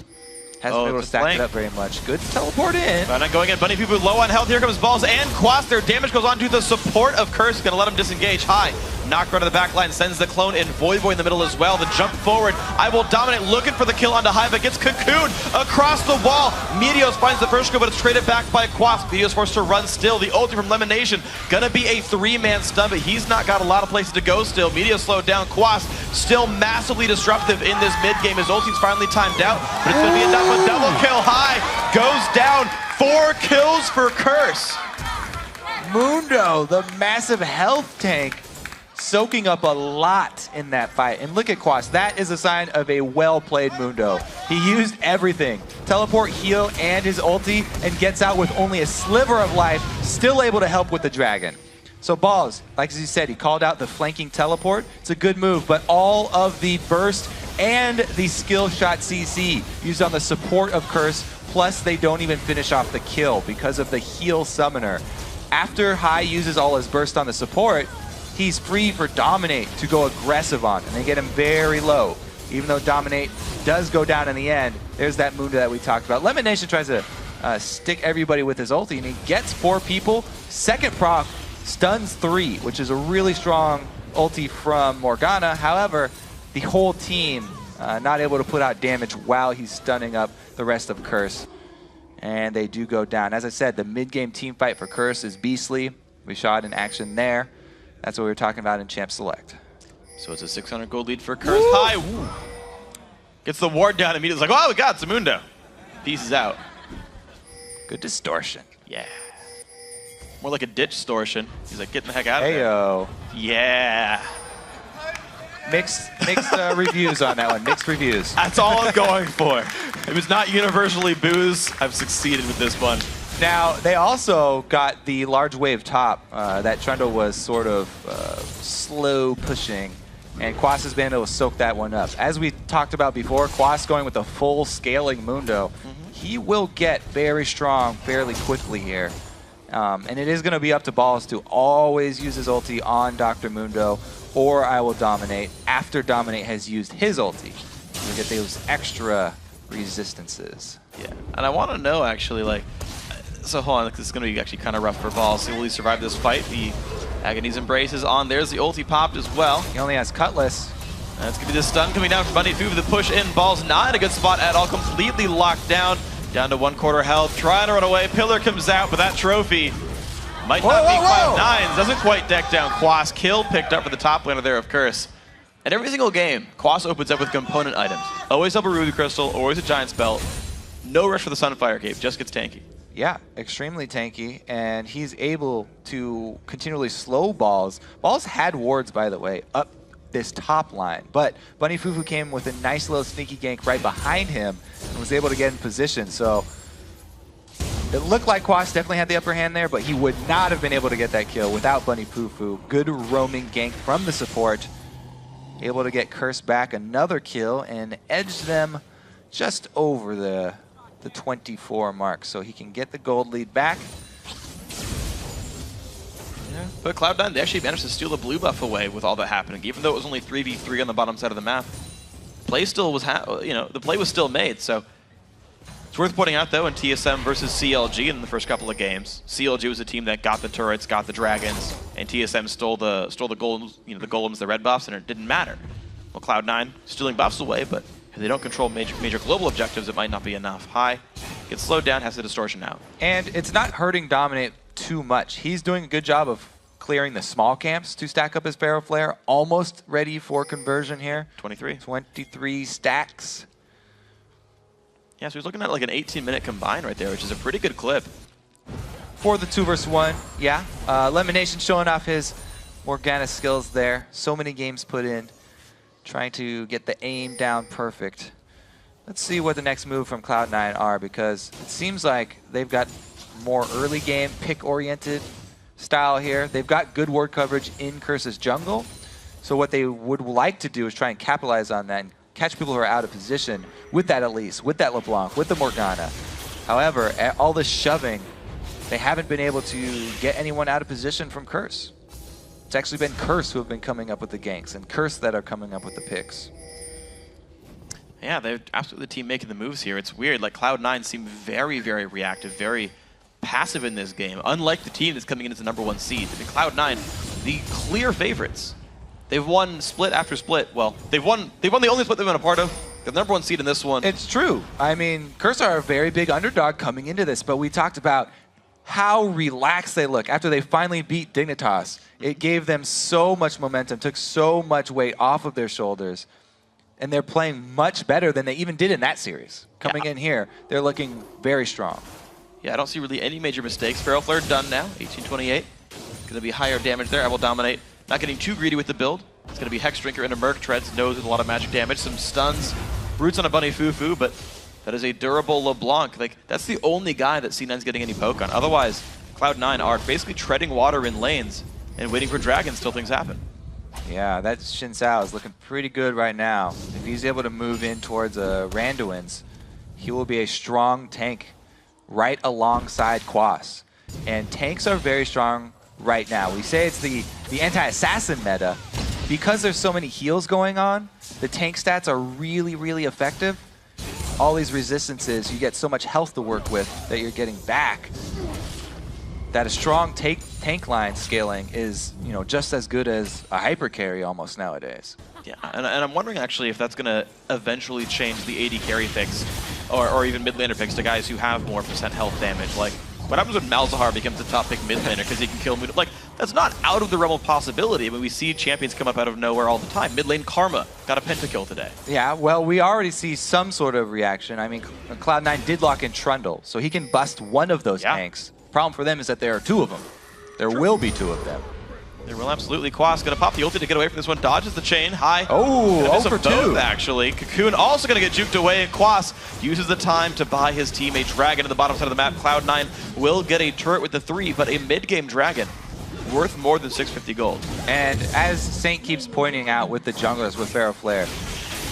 hasn't been able to stack it up very much. Good teleport in. Not going in. Bunny people low on health. Here comes Balls and Quas. Their damage goes on to the support of Curse. Going to let him disengage. High. Knock right to the back line. Sends the clone in. Void in the middle as well. The jump forward. I will dominate. Looking for the kill onto High, but gets cocooned across the wall. Meteos finds the first kill, but it's traded back by Quas. Meteos forced to run still. The ulti from Lemonation. Gonna be a 3-man stun, but he's not got a lot of places to go still. Meteos slowed down. Quas still massively disruptive in this mid game. His ulti's finally timed out, but it's gonna be enough. A double kill. High goes down. 4 kills for Curse. Mundo, the massive health tank, soaking up a lot in that fight. And look at Quas, that is a sign of a well-played Mundo. He used everything. Teleport, heal, and his ulti, and gets out with only a sliver of life, still able to help with the dragon. So Balls, like as you said, he called out the flanking teleport. It's a good move, but all of the burst and the skill shot CC used on the support of Curse, plus they don't even finish off the kill because of the heal summoner. After High uses all his burst on the support, he's free for Dominate to go aggressive on, and they get him very low. Even though Dominate does go down in the end, there's that Mundo that we talked about. Lemonation tries to stick everybody with his ulti, and he gets 4 people. Second proc stuns 3, which is a really strong ulti from Morgana. However, the whole team not able to put out damage while he's stunning up the rest of Curse. And they do go down. As I said, the mid-game team fight for Curse is beastly. We saw it in action there. That's what we were talking about in Champ Select. So it's a 600 gold lead for Curse. High. Woo. Gets the ward down immediately. It's like, oh, we got Zamundo. Pieces out. Good distortion. Yeah. More like a ditch distortion. He's like, getting the heck out of there. Heyo. Yeah. Mixed reviews on that one. Mixed reviews. That's all I'm going for. It was not universally booze. I've succeeded with this one. Now, they also got the large wave top that Trundle was sort of slow pushing, and Quas has been able to soak that one up. As we talked about before, Quas going with a full scaling Mundo. He will get very strong fairly quickly here. And it is going to be up to Balls to always use his ulti on Dr. Mundo, or I will Dominate after Dominate has used his ulti. We get those extra resistances. Yeah, and I want to know actually, like, so hold on, this is going to be actually kind of rough for Balls. Will he survive this fight? The Agony's Embrace is on. There's the ulti popped as well. He only has Cutlass. That's going to be the stun coming down from Bunny Foo for the push in. Balls not in a good spot at all, completely locked down. Down to 1/4 health, trying to run away. Pillar comes out, but that trophy might not be Cloud9's. Doesn't quite deck down Quas. Kill picked up for the top laner there of Curse. And every single game, Quas opens up with component items. Always up a Ruby Crystal, always a Giant Spell. No rush for the Sunfire Cape, just gets tanky. Yeah, extremely tanky, and he's able to continually slow Balls. Balls had wards, by the way, up this top line, but Bunny Fufu came with a nice little sneaky gank right behind him and was able to get in position. So it looked like Quas definitely had the upper hand there, but he would not have been able to get that kill without Bunny Fufu. Good roaming gank from the support. Able to get Curse back another kill and edge them just over the 24 mark, so he can get the gold lead back. Yeah, but Cloud9, they actually managed to steal the blue buff away with all that happening, even though it was only 3v3 on the bottom side of the map. Play still was, the play was still made. So it's worth pointing out though, in TSM versus CLG in the first couple of games, CLG was a team that got the turrets, got the dragons, and TSM stole the golems, the golems, the red buffs, and it didn't matter. Well, Cloud9 stealing buffs away, but if they don't control major global objectives, it might not be enough. High gets slowed down, has the distortion out. And it's not hurting Dominate too much. He's doing a good job of clearing the small camps to stack up his Pharaoh Flare. Almost ready for conversion here. 23 stacks. Yeah, so he's looking at like an 18-minute combine right there, which is a pretty good clip. For the 2 versus 1, yeah. Lemonation showing off his Morgana skills there. So many games put in, trying to get the aim down perfect. Let's see what the next move from Cloud9 are, because it seems like they've got more early game, pick-oriented style here. They've got good ward coverage in Curse's jungle. So what they would like to do is try and capitalize on that and catch people who are out of position with that Elise, with that LeBlanc, with the Morgana. However, all this shoving, they haven't been able to get anyone out of position from Curse. It's actually been Curse who have been coming up with the ganks, and Curse that are coming up with the picks. Yeah, they're absolutely the team making the moves here. It's weird, like Cloud9 seem very, very reactive, very passive in this game, unlike the team that's coming in as the #1 seed. I mean, Cloud9, the clear favorites. They've won split after split. Well, they've won the only split they've been a part of. They're the #1 seed in this one. It's true. I mean, Curse are a very big underdog coming into this, but we talked about how relaxed they look after they finally beat Dignitas. It gave them so much momentum, took so much weight off of their shoulders, and they're playing much better than they even did in that series. Coming in here, they're looking very strong. Yeah, I don't see really any major mistakes. Pharaoh Flare done now, 1828. Going to be higher damage there. I will Dominate. Not getting too greedy with the build. It's going to be Hex Drinker into Merc. Treads knows there's a lot of magic damage. Some stuns. Roots on a Bunny Fufu, but that is a durable LeBlanc. Like, that's the only guy that C9's getting any poke on. Otherwise, Cloud9 are basically treading water in lanes and waiting for dragons till things happen. Yeah, that Xin Sao is looking pretty good right now. If he's able to move in towards Randuin's, he will be a strong tank right alongside Quas. And tanks are very strong right now. We say it's the anti-assassin meta. Because there's so many heals going on, the tank stats are really, really effective. all these resistances, you get so much health to work with that you're getting back, that a strong tank line scaling is, you know, just as good as a hyper carry almost nowadays. Yeah, and I'm wondering actually if that's going to eventually change the AD carry picks, or even mid laner picks to guys who have more % health damage. Like, what happens when Malzahar becomes a top pick mid laner because he can kill Like, that's not out of the realm of possibility. I mean, we see champions come up out of nowhere all the time. Mid lane Karma got a pentakill today. Yeah, well, we already see some sort of reaction. I mean, Cloud9 did lock in Trundle, so he can bust one of those tanks. Problem for them is that there are two of them. There will be two of them. There will absolutely. Quas going to pop the ulti to get away from this one. Dodges the chain. High. Oh, for both, 2. Actually. Cocoon also going to get juked away, and Quas uses the time to buy his team a dragon to the bottom side of the map. Cloud9 will get a turret with the 3, but a mid-game dragon worth more than 650 gold. And as Saint keeps pointing out with the junglers with Pharaoh Flare,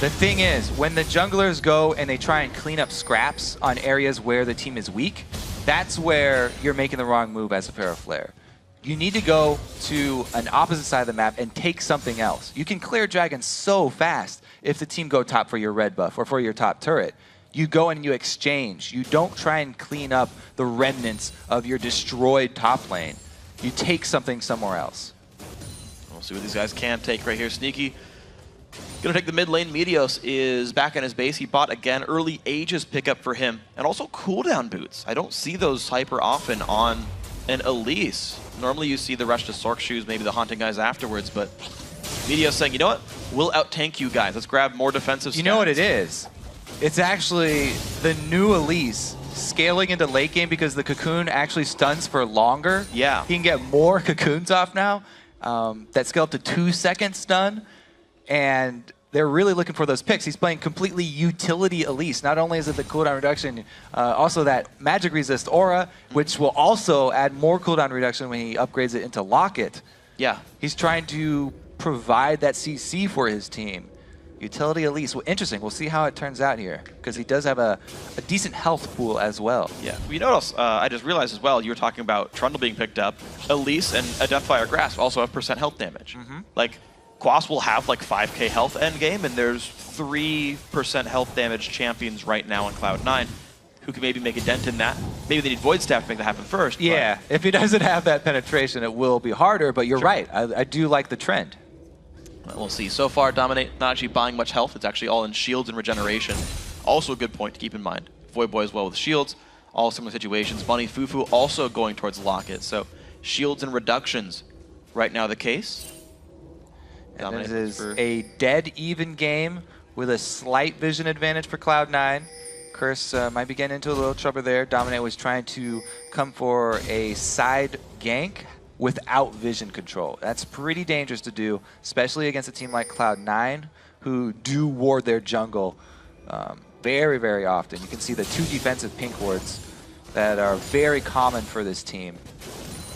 the thing is, when the junglers go and they try and clean up scraps on areas where the team is weak, that's where you're making the wrong move as a Pharaoh Flare. You need to go to an opposite side of the map and take something else. You can clear dragons so fast if the team go top for your red buff or for your top turret. You go and you exchange. You don't try and clean up the remnants of your destroyed top lane. You take something somewhere else. We'll see what these guys can take right here. Sneaky gonna take the mid lane. Meteos is back on his base. He bought again. Early Aegis pickup for him, and also cooldown boots. I don't see those hyper often on an Elise. Normally you see the rush to Sork shoes, maybe the haunting guys afterwards, but Meteos saying, you know what? We'll out-tank you guys. Let's grab more defensive stats. You know what it is? It's actually the new Elise scaling into late game because the Cocoon actually stuns for longer. Yeah. He can get more Cocoons off now. That scale up to 2-second stun. And they're really looking for those picks. He's playing completely utility Elise. Not only is it the cooldown reduction, also that magic resist aura, which will also add more cooldown reduction when he upgrades it into Locket. Yeah. He's trying to provide that CC for his team. Utility Elise. Well, interesting. We'll see how it turns out here, because he does have a decent health pool as well. Yeah. You know what else I just realized as well? You were talking about Trundle being picked up. Elise and a Deathfire Grasp also have % health damage. Like, Quas will have like 5k health end game, and there's 3% health damage champions right now on Cloud9 who can maybe make a dent in that. Maybe they need Void Staff to make that happen first. Yeah, if he doesn't have that penetration, it will be harder, but you're right. I do like the trend. We'll see. So far, Dominate not actually buying much health. It's actually all in shields and regeneration. Also a good point to keep in mind. Void Boy as well with shields. All similar situations. Bunny Fufu also going towards Locket. So shields and reductions right now the case. And this is a dead even game with a slight vision advantage for Cloud9. Curse might be getting into a little trouble there. Dominate was trying to come for a side gank without vision control. That's pretty dangerous to do, especially against a team like Cloud9, who do ward their jungle very, very often. You can see the 2 defensive pink wards that are very common for this team.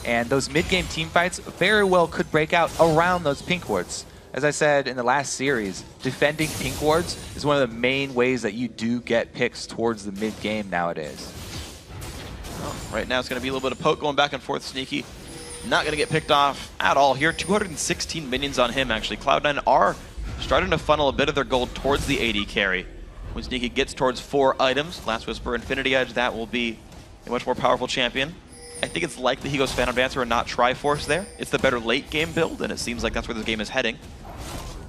And those mid-game team fights very well could break out around those pink wards. As I said in the last series, defending pink wards is one of the main ways that you do get picks towards the mid-game nowadays. Right now it's going to be a little bit of poke going back and forth. Sneaky not going to get picked off at all here. 216 minions on him, actually. Cloud9 are starting to funnel a bit of their gold towards the AD carry. When Sneaky gets towards 4 items, Last Whisper, Infinity Edge, that will be a much more powerful champion. I think it's likely he goes Phantom Dancer and not Triforce there. It's the better late game build, and it seems like that's where this game is heading.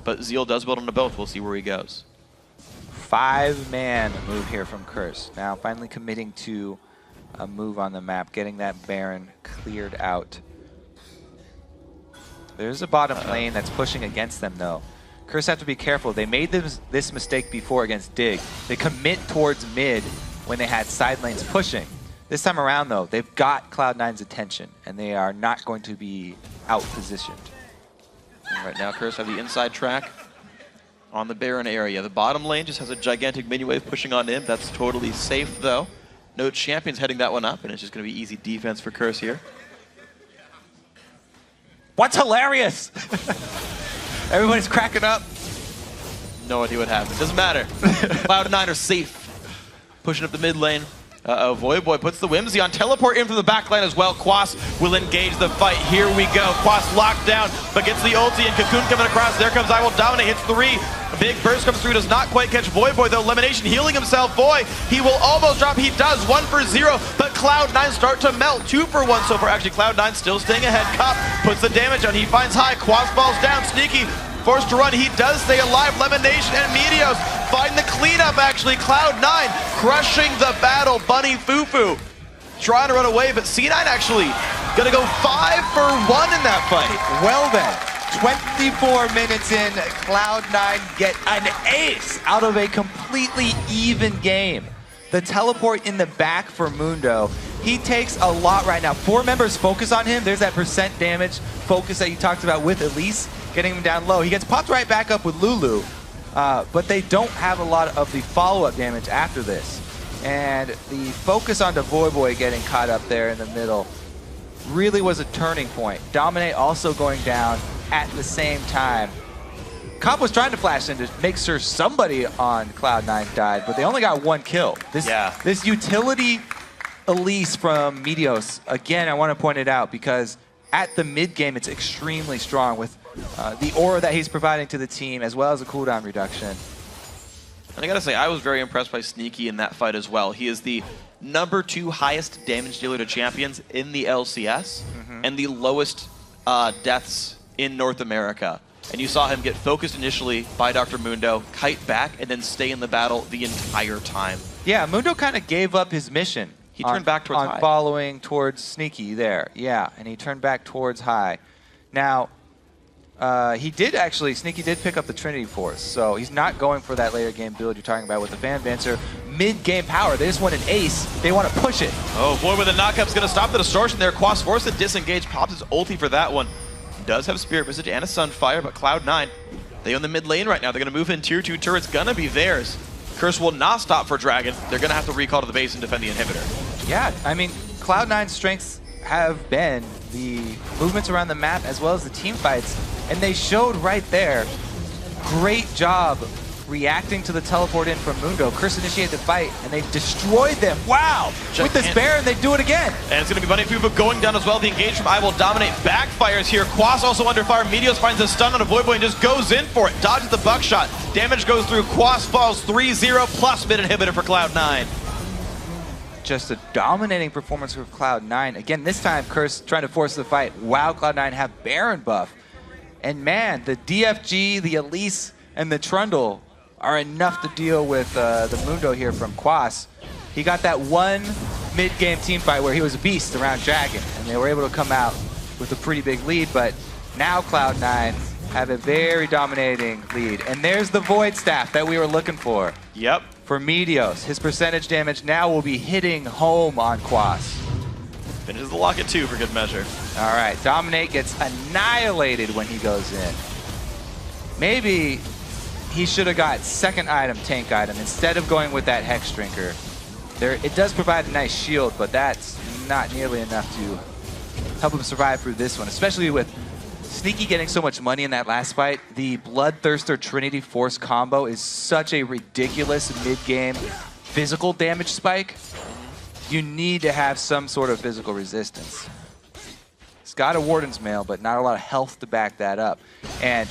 But Zeal does build onto both. We'll see where he goes. 5-man move here from Curse. Now finally committing to a move on the map, getting that Baron cleared out. There's a bottom lane that's pushing against them, though. Curse have to be careful. They made this mistake before against Dig. They commit towards mid when they had side lanes pushing. This time around, though, they've got Cloud9's attention, and they are not going to be out-positioned. Right now, Curse have the inside track on the Baron area. The bottom lane just has a gigantic minion wave pushing on in. That's totally safe, though. No champions heading that one up, and it's just going to be easy defense for Curse here. What's hilarious? Everybody's cracking up. No idea what happened. Doesn't matter. Cloud9 are safe. Pushing up the mid lane. Void Boy puts the Whimsy on. Teleport in from the back line as well. Quas will engage the fight. Here we go. Quas locked down, but gets the ulti, and Cocoon coming across. There comes I Will Dominate. Hits 3. A big burst comes through, does not quite catch Boy, though. Elimination healing himself, Boy. He will almost drop. He does, 1 for 0, but Cloud9 start to melt. 2 for 1 so far. Actually, Cloud9 still staying ahead. Cop puts the damage on. He finds High. Quas falls down. Sneaky forced to run. He does stay alive. Lemonation and Meteos find the cleanup, actually. Cloud9 crushing the battle. Bunny Fufu trying to run away, but C9 actually gonna go 5 for 1 in that fight. Well then, 24 minutes in, Cloud9 get an ace out of a completely even game. The teleport in the back for Mundo. He takes a lot right now. 4 members focus on him. There's that percent damage focus that you talked about with Elise, getting him down low. He gets popped right back up with Lulu, but they don't have a lot of the follow-up damage after this. And the focus on Voy getting caught up there in the middle really was a turning point. Dominate also going down at the same time. Cop was trying to flash in to make sure somebody on Cloud9 died, but they only got 1 kill. This utility Elise from Meteos, again, I want to point it out because at the mid game, it's extremely strong with the aura that he's providing to the team as well as a cooldown reduction. And I gotta say, I was very impressed by Sneaky in that fight as well. He is the #2 highest damage dealer to champions in the LCS and the lowest deaths in North America. And you saw him get focused initially by Dr. Mundo, kite back, and then stay in the battle the entire time. Yeah, Mundo kind of gave up his mission. He turned back towards High. Following towards Sneaky there. Yeah, and he turned back towards High. Now, Sneaky did pick up the Trinity Force, so he's not going for that later game build you're talking about with the Fan Vancer. Mid-game power, they just want an ace, they want to push it. Oh boy, with the knockup's gonna stop the distortion there. Quas forced to disengage, pops his ulti for that one. Does have Spirit Visage and a Sunfire, but Cloud9, they own the mid lane right now. They're gonna move in tier 2 turrets, gonna be theirs. Curse will not stop for Dragon. They're gonna have to recall to the base and defend the inhibitor. Yeah, I mean, Cloud9's strengths have been the movements around the map as well as the team fights, and they showed right there. Great job reacting to the teleport in from Mundo. Curse initiated the fight, and they destroyed them. Wow! With this Baron, they do it again. And it's going to be Bunny Fufu going down as well. The engage from I Will Dominate backfires here. Quas also under fire. Meteos finds a stun on a Voy and just goes in for it. Dodges the buckshot. Damage goes through. Quas falls 3-0 plus mid inhibitor for Cloud9. Just a dominating performance for Cloud9. Again, this time Curse trying to force the fight while Cloud9 have Baron buff. And man, the DFG, the Elise, and the Trundle are enough to deal with the Mundo here from Quas. He got that one mid-game team fight where he was a beast around Dragon, and they were able to come out with a pretty big lead, but now Cloud9 have a very dominating lead. And there's the Void Staff that we were looking for. Yep. For Meteos. His percentage damage now will be hitting home on Quas. Finishes the lock at 2 for good measure. All right, Dominate gets annihilated when he goes in. Maybe he should have got second item, tank item, instead of going with that Hex Drinker. It does provide a nice shield, but that's not nearly enough to help him survive through this one, especially with Sneaky getting so much money in that last fight. The Bloodthirster Trinity Force combo is such a ridiculous mid-game physical damage spike. You need to have some sort of physical resistance. He's got a Warden's Mail, but not a lot of health to back that up. And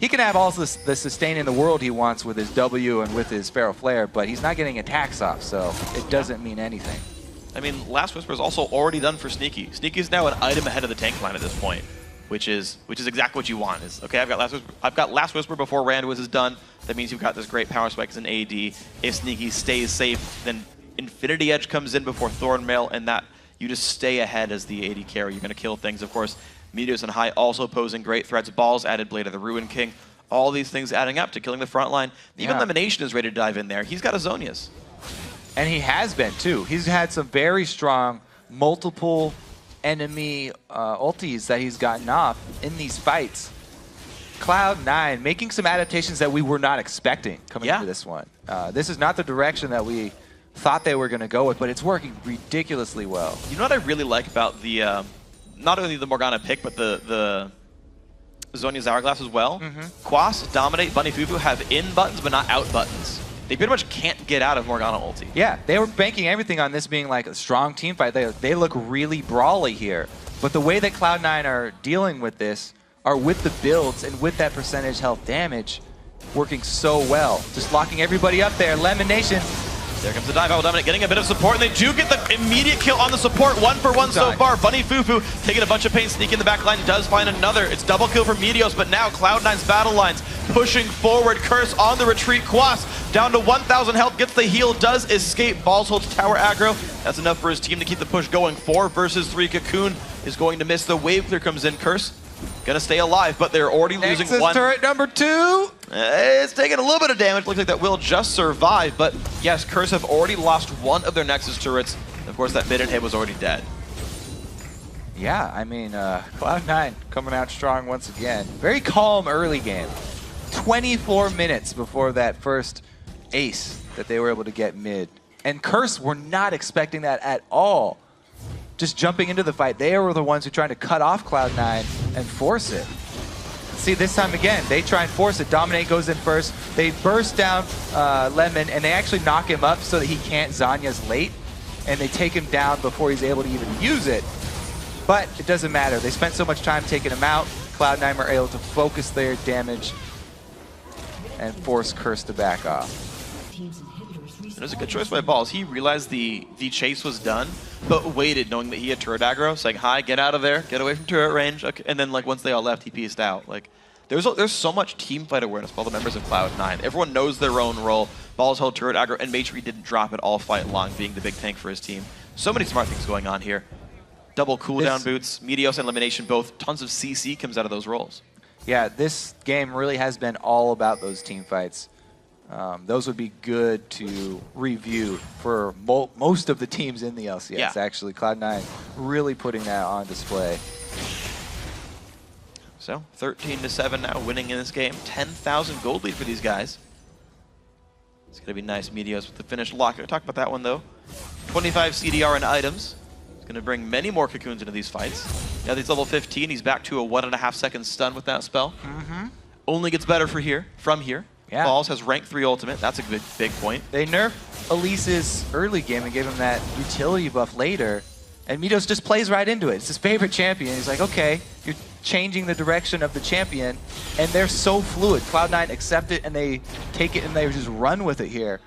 he can have all the sustain in the world he wants with his W and with his Feral Flare, but he's not getting attacks off, so it doesn't mean anything. I mean, Last Whisper is also already done for Sneaky. Sneaky is now an item ahead of the tank line at this point, which is exactly what you want. Is okay, I've got Last Whisper before Randuin is done. That means you've got this great power spike as an AD. If Sneaky stays safe, then Infinity Edge comes in before Thornmail, and that you just stay ahead as the AD carry. You're going to kill things, of course. Meteos and High also posing great threats. Balls added Blade of the Ruin King. All these things adding up to killing the front line. Even Elimination is ready to dive in there. He's got a Zonias. And he has been, too. He's had some very strong multiple enemy ultis that he's gotten off in these fights. Cloud9 making some adaptations that we were not expecting coming into this one. This is not the direction that we thought they were going to go with, but it's working ridiculously well. You know what I really like about the, not only the Morgana pick, but the Zhonya's Hourglass as well? Quas, Dominate, Bunny Fufu have in buttons, but not out buttons. They pretty much can't get out of Morgana ulti. Yeah, they were banking everything on this being like a strong team fight. They look really brawly here. But the way that Cloud9 are dealing with this are with the builds and with that percentage health damage. working so well. Just locking everybody up there. Lemon Nation. There comes the dive out. Dominant getting a bit of support, and they do get the immediate kill on the support. 1-for-1 so far. Bunny Fufu taking a bunch of pain, sneaking the back line, does find another. It's double kill for Meteos, but now Cloud9's battle lines pushing forward. Curse on the retreat. Quas down to 1,000 health, gets the heal, does escape. Balls holds tower aggro. That's enough for his team to keep the push going. 4 versus 3. Cocoon is going to miss. The wave clear comes in. Curse gonna stay alive, but they're already losing Nexus one. turret number 2. It's taking a little bit of damage. Looks like that will just survive, but yes, Curse have already lost one of their Nexus turrets. Of course, that mid and hit was already dead. Yeah, I mean, Cloud9 coming out strong once again. Very calm early game. 24 minutes before that first ace that they were able to get mid. And Curse were not expecting that at all. Just jumping into the fight, they were the ones who tried to cut off Cloud9 and force it. See, this time again, they try and force it. Dominate goes in first. They burst down Lemon, and they actually knock him up so that he can't Zanya's late. And they take him down before he's able to even use it. But it doesn't matter. They spent so much time taking him out. Cloud9 were able to focus their damage and force Curse to back off. It was a good choice by Balls. He realized the chase was done, but waited knowing that he had turret aggro, saying, hi, get out of there, get away from turret range. Okay. And then like once they all left, he pieced out. Like there's so much team fight awareness by all the members of Cloud9. Everyone knows their own role. Balls held turret aggro, and made sure he didn't drop it all fight long, being the big tank for his team. So many smart things going on here. Double cooldown boots, Meteos and Elimination, both tons of CC comes out of those roles. Yeah, this game really has been all about those team fights. Those would be good to review for most of the teams in the LCS, actually. Cloud9 really putting that on display. So, 13-7 now, winning in this game. 10,000 gold lead for these guys. It's going to be nice. Meteos with the finished lock. We'll talk about that one, though. 25 CDR and items. It's going to bring many more Cocoons into these fights. Now he's level 15. He's back to a 1.5 second stun with that spell. Only gets better from here. Yeah. Balls has rank 3 ultimate. That's a big point. They nerfed Elise's early game and gave him that utility buff later, and Meteos just plays right into it. It's his favorite champion. He's like, okay, you're changing the direction of the champion, and they're so fluid. Cloud9 accept it, and they take it, and they just run with it here.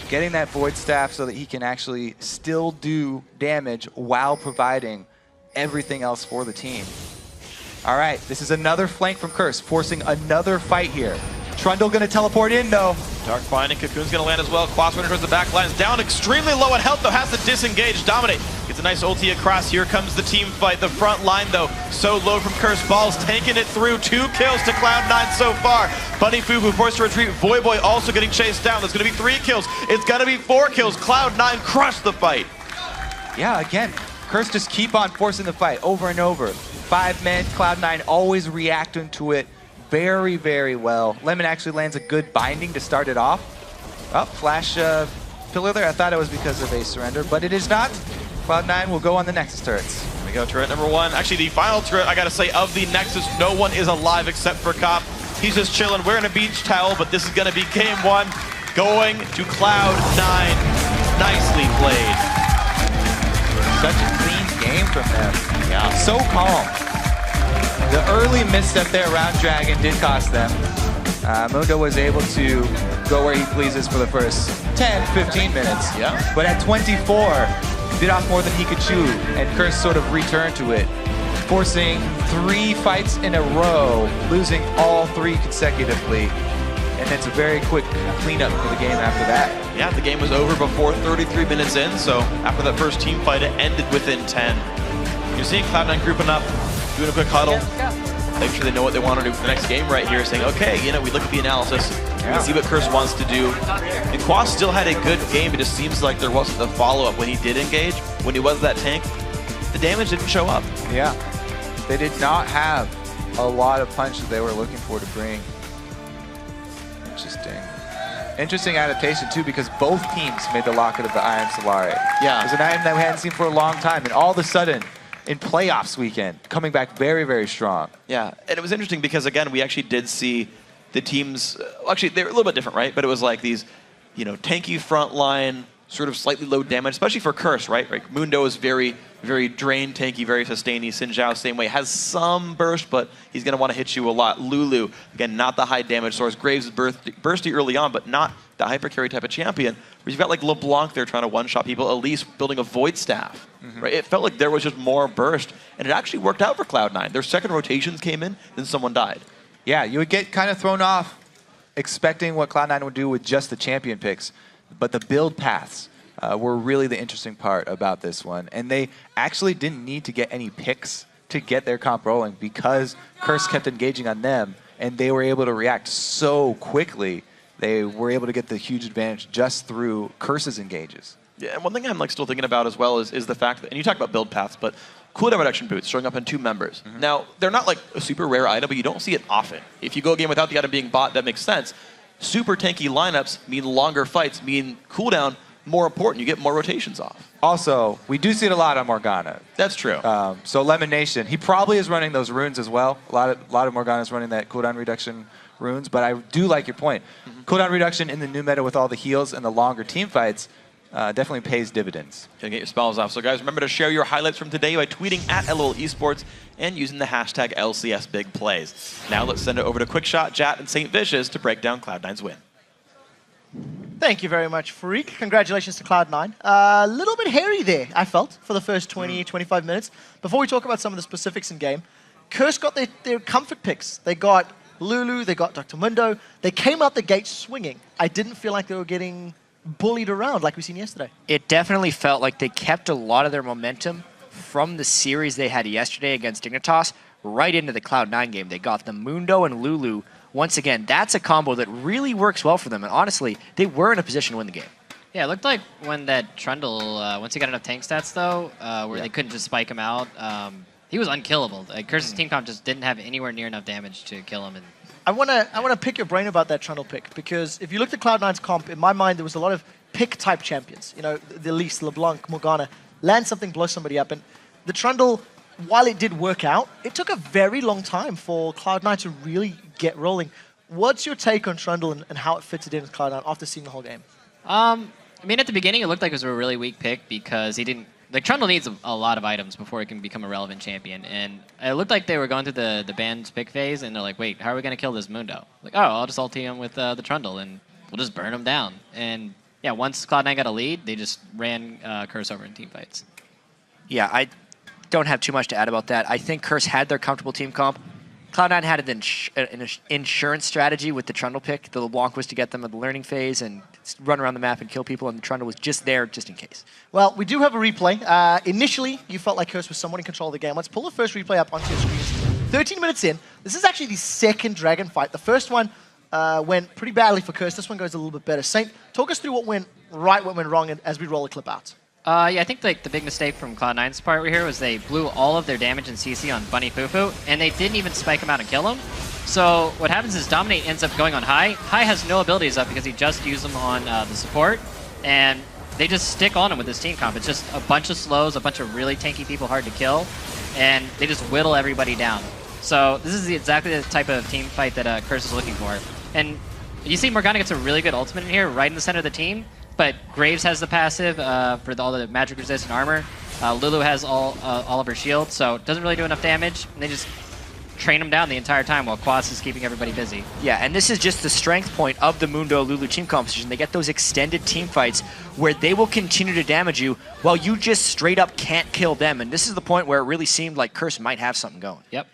Getting that Void Staff so that he can actually still do damage while providing everything else for the team. All right, this is another flank from Curse, forcing another fight here. Trundle gonna teleport in though. Dark Binding, Cocoon's gonna land as well. Quas running towards the back lines, down extremely low on health though, has to disengage. Dominate gets a nice ulti across. Here comes the team fight. The front line though, so low from Curse. Balls tanking it through. 2 kills to Cloud9 so far. Bunny Fufu forced to retreat. Voyboy also getting chased down. There's gonna be 3 kills. It's gonna be 4 kills. Cloud9 crushed the fight. Yeah, again, Curse just keep on forcing the fight over and over. 5 men, Cloud9 always reacting to it very, very well. Lemon actually lands a good binding to start it off. Oh, flash pillar there. I thought it was because of a surrender, but it is not. Cloud9 will go on the Nexus turrets. Here we go, turret number 1. Actually, the final turret, I gotta say, of the Nexus, no one is alive except for Cop. He's just chilling, wearing a beach towel, but this is gonna be game 1, going to Cloud9. Nicely played. Such a clean game from them. Yeah. So calm. The early misstep there around Dragon did cost them. Mundo was able to go where he pleases for the first 10, 15 minutes. Yeah. But at 24, he bit off more than he could chew, and Curse sort of returned to it, forcing 3 fights in a row, losing all 3 consecutively. And it's a very quick cleanup for the game after that. Yeah, the game was over before 33 minutes in, so after that first team fight, it ended within 10. You're seeing Cloud9 grouping up, doing a quick huddle, make sure they know what they want to do for the next game right here, saying, okay, you know, we look at the analysis, we can see what Curse wants to do. And Quas still had a good game, it just seems like there wasn't the follow-up when he did engage, when he was that tank, the damage didn't show up. Yeah, they did not have a lot of punch that they were looking for to bring. Interesting. Interesting adaptation too, because both teams made the locket of the Iron Solari. Yeah. It was an item that we hadn't seen for a long time, and all of a sudden, in playoffs weekend, coming back very, very strong. Yeah, and it was interesting because, again, we actually did see the teams, actually, they were a little bit different, right? But it was like these, you know, tanky front line, sort of slightly low damage, especially for Curse, right? Like Mundo is very, very drain tanky, very sustainy. Xin Zhao, same way, has some burst, but he's going to want to hit you a lot. Lulu, again, not the high damage source. Graves is bursty early on, but not the hyper carry type of champion. Where you've got like LeBlanc there trying to one-shot people, Elise building a Void Staff, right? It felt like there was just more burst, and it actually worked out for Cloud9. Their second rotations came in, then someone died. Yeah, you would get kind of thrown off expecting what Cloud9 would do with just the champion picks, but the build paths were really the interesting part about this one. And they actually didn't need to get any picks to get their comp rolling because Curse kept engaging on them, and they were able to react so quickly. They were able to get the huge advantage just through Curse's engages. Yeah, and one thing I'm like still thinking about as well is the fact that, and you talk about build paths, but cooldown reduction boots showing up in 2 members. Now, they're not like a super rare item, but you don't see it often. If you go a game without the item being bought, that makes sense. Super tanky lineups mean longer fights, mean cooldown more important. You get more rotations off. Also, we do see it a lot on Morgana. That's true. So Lemon Nation, he probably is running those runes as well. A lot of Morgana's running that cooldown reduction runes, but I do like your point. Cooldown reduction in the new meta with all the heals and the longer team fights definitely pays dividends. Gonna get your spells off. So guys, remember to share your highlights from today by tweeting at LOL Esports and using the hashtag LCS Big Plays. Now let's send it over to Quickshot, Jat, and St. Vicious to break down Cloud9's win. Thank you very much, Freak. Congratulations to Cloud9. A little bit hairy there, I felt, for the first 20, 25 minutes. Before we talk about some of the specifics in game, Curse got their comfort picks. They got Lulu, they got Dr. Mundo. They came out the gate swinging. I didn't feel like they were getting bullied around like we seen yesterday. It definitely felt like they kept a lot of their momentum from the series they had yesterday against Dignitas right into the Cloud9 game. They got the Mundo and Lulu. Once again, that's a combo that really works well for them. And honestly, they were in a position to win the game. Yeah, it looked like when that Trundle, once he got enough tank stats though, where they couldn't just spike him out, he was unkillable. Like, Curse's team comp just didn't have anywhere near enough damage to kill him. And I wanna pick your brain about that Trundle pick, because if you looked at Cloud9's comp, in my mind there was a lot of pick-type champions. You know, the Elise, LeBlanc, Morgana. Land something, blow somebody up. And the Trundle, while it did work out, it took a very long time for Cloud9 to really get rolling. What's your take on Trundle and how it fits it in with Cloud9 after seeing the whole game? I mean, at the beginning, it looked like it was a really weak pick because he didn't. Like, Trundle needs a lot of items before he can become a relevant champion. And it looked like they were going through the band's pick phase, and they're like, wait, how are we going to kill this Mundo? Like, oh, I'll just ulti him with the Trundle, and we'll just burn him down. And yeah, once Cloud9 got a lead, they just ran Curse over in team fights. Yeah, I don't have too much to add about that. I think Curse had their comfortable team comp. Cloud9 had an insurance strategy with the Trundle pick. The LeBlanc was to get them in the learning phase and run around the map and kill people, and the Trundle was just there just in case. Well, we do have a replay. Initially, you felt like Curse was somewhat in control of the game. Let's pull the first replay up onto your screens. 13 minutes in. This is actually the second Dragon fight. The first one went pretty badly for Curse. This one goes a little bit better. Saint, talk us through what went right, what went wrong, as we roll the clip out. Yeah, I think like the big mistake from Cloud9's part here was they blew all of their damage and CC on Bunny Fufu, and they didn't even spike him out and kill him. So what happens is Dominate ends up going on High. High has no abilities up because he just used them on the support, and they just stick on him with his team comp. It's just a bunch of slows, a bunch of really tanky people hard to kill, and they just whittle everybody down. So this is exactly the type of team fight that Curse is looking for. And you see Morgana gets a really good ultimate in here, right in the center of the team. But Graves has the passive for all the magic resist and armor. Lulu has all of her shields, so it doesn't really do enough damage. And they just train him down the entire time while Quas is keeping everybody busy. Yeah, and this is just the strength point of the Mundo Lulu team composition. They get those extended team fights where they will continue to damage you while you just straight up can't kill them. And this is the point where it really seemed like Curse might have something going. Yep.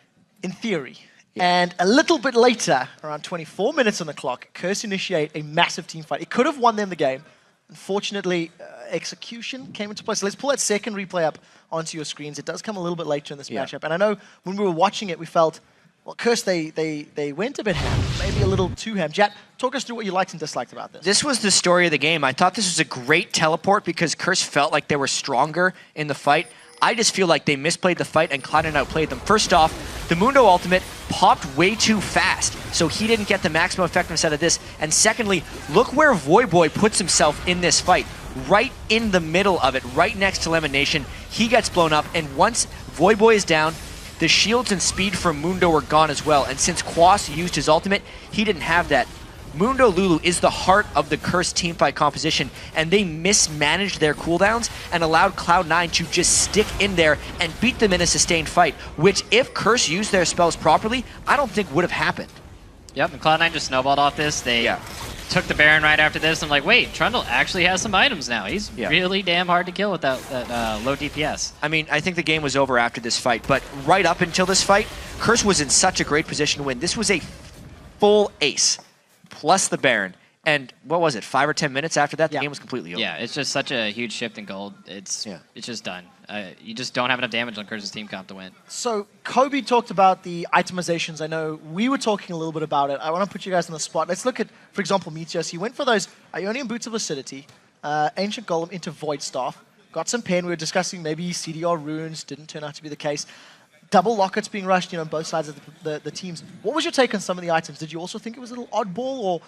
In theory. Yeah. And a little bit later, around 24 minutes on the clock, Curse initiate a massive team fight. It could have won them the game. Unfortunately, execution came into play. So let's pull that second replay up onto your screens. It does come a little bit later in this matchup. And I know when we were watching it, we felt, well, Curse, they went a bit ham, maybe a little too ham. Jat, talk us through what you liked and disliked about this. This was the story of the game. I thought this was a great teleport because Curse felt like they were stronger in the fight. I just feel like they misplayed the fight and Cloud9 outplayed them. First off, the Mundo ultimate popped way too fast, so he didn't get the maximum effectiveness out of this. And secondly, look where Voyboy puts himself in this fight. Right in the middle of it, right next to Lemon Nation. He gets blown up, and once Voyboy is down, the shields and speed from Mundo are gone as well. And since Quas used his ultimate, he didn't have that. Mundo Lulu is the heart of the Curse teamfight composition, and they mismanaged their cooldowns and allowed Cloud9 to just stick in there and beat them in a sustained fight, which if Curse used their spells properly, I don't think would have happened. Yep, and Cloud9 just snowballed off this. They took the Baron right after this. I'm like, wait, Trundle actually has some items now. He's really damn hard to kill with that low DPS. I mean, I think the game was over after this fight, but right up until this fight, Curse was in such a great position to win. This was a full ace, plus the Baron. And what was it, 5 or 10 minutes after that, the game was completely over. Yeah, it's just such a huge shift in gold. It's just done. You just don't have enough damage on Curse's team comp to win. So Kobe talked about the itemizations. I know we were talking a little bit about it. I want to put you guys on the spot. Let's look at, for example, Meteos. He went for those Ionian Boots of Lucidity, Ancient Golem into Void Staff, got some pen. We were discussing maybe CDR runes. Didn't turn out to be the case. Double lockets being rushed, on both sides of the teams. What was your take on some of the items? Did you also think it was a little oddball, or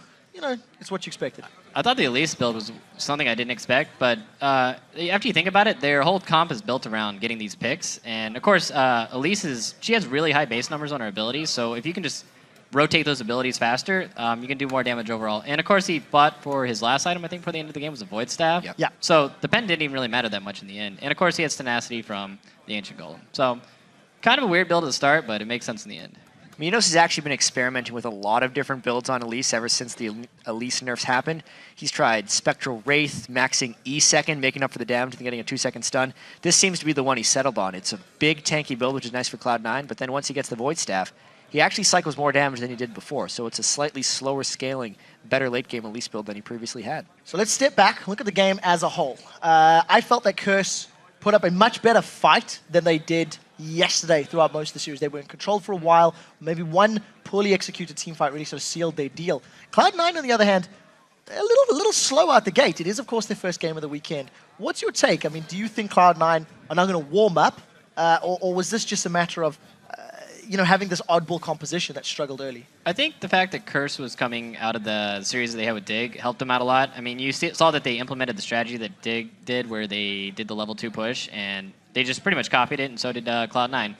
it's what you expected? I thought the Elise build was something I didn't expect, but after you think about it, their whole comp is built around getting these picks. And of course, Elise she has really high base numbers on her abilities, so if you can just rotate those abilities faster, you can do more damage overall. And of course, he bought for his last item, I think, for the end of the game, was a Void Staff. Yeah. So the pen didn't even really matter that much in the end. And of course, he has Tenacity from the Ancient Golem. So kind of a weird build at the start, but it makes sense in the end. Minos has actually been experimenting with a lot of different builds on Elise ever since the Elise nerfs happened. He's tried Spectral Wraith, maxing E second, making up for the damage and getting a 2-second stun. This seems to be the one he settled on. It's a big tanky build, which is nice for Cloud9, but then once he gets the Void Staff, he actually cycles more damage than he did before, so it's a slightly slower scaling, better late game Elise build than he previously had. So let's step back, look at the game as a whole. I felt that Curse put up a much better fight than they did yesterday throughout most of the series. They were in control for a while. Maybe one poorly executed team fight really sort of sealed their deal. Cloud9, on the other hand, a little slow out the gate. It is, of course, their first game of the weekend. What's your take? I mean, do you think Cloud9 are now going to warm up, or was this just a matter of having this oddball composition that struggled early? I think the fact that Curse was coming out of the series that they had with Dig helped them out a lot. I mean, you saw that they implemented the strategy that Dig did, where they did the level 2 push, and they just pretty much copied it, and so did Cloud9.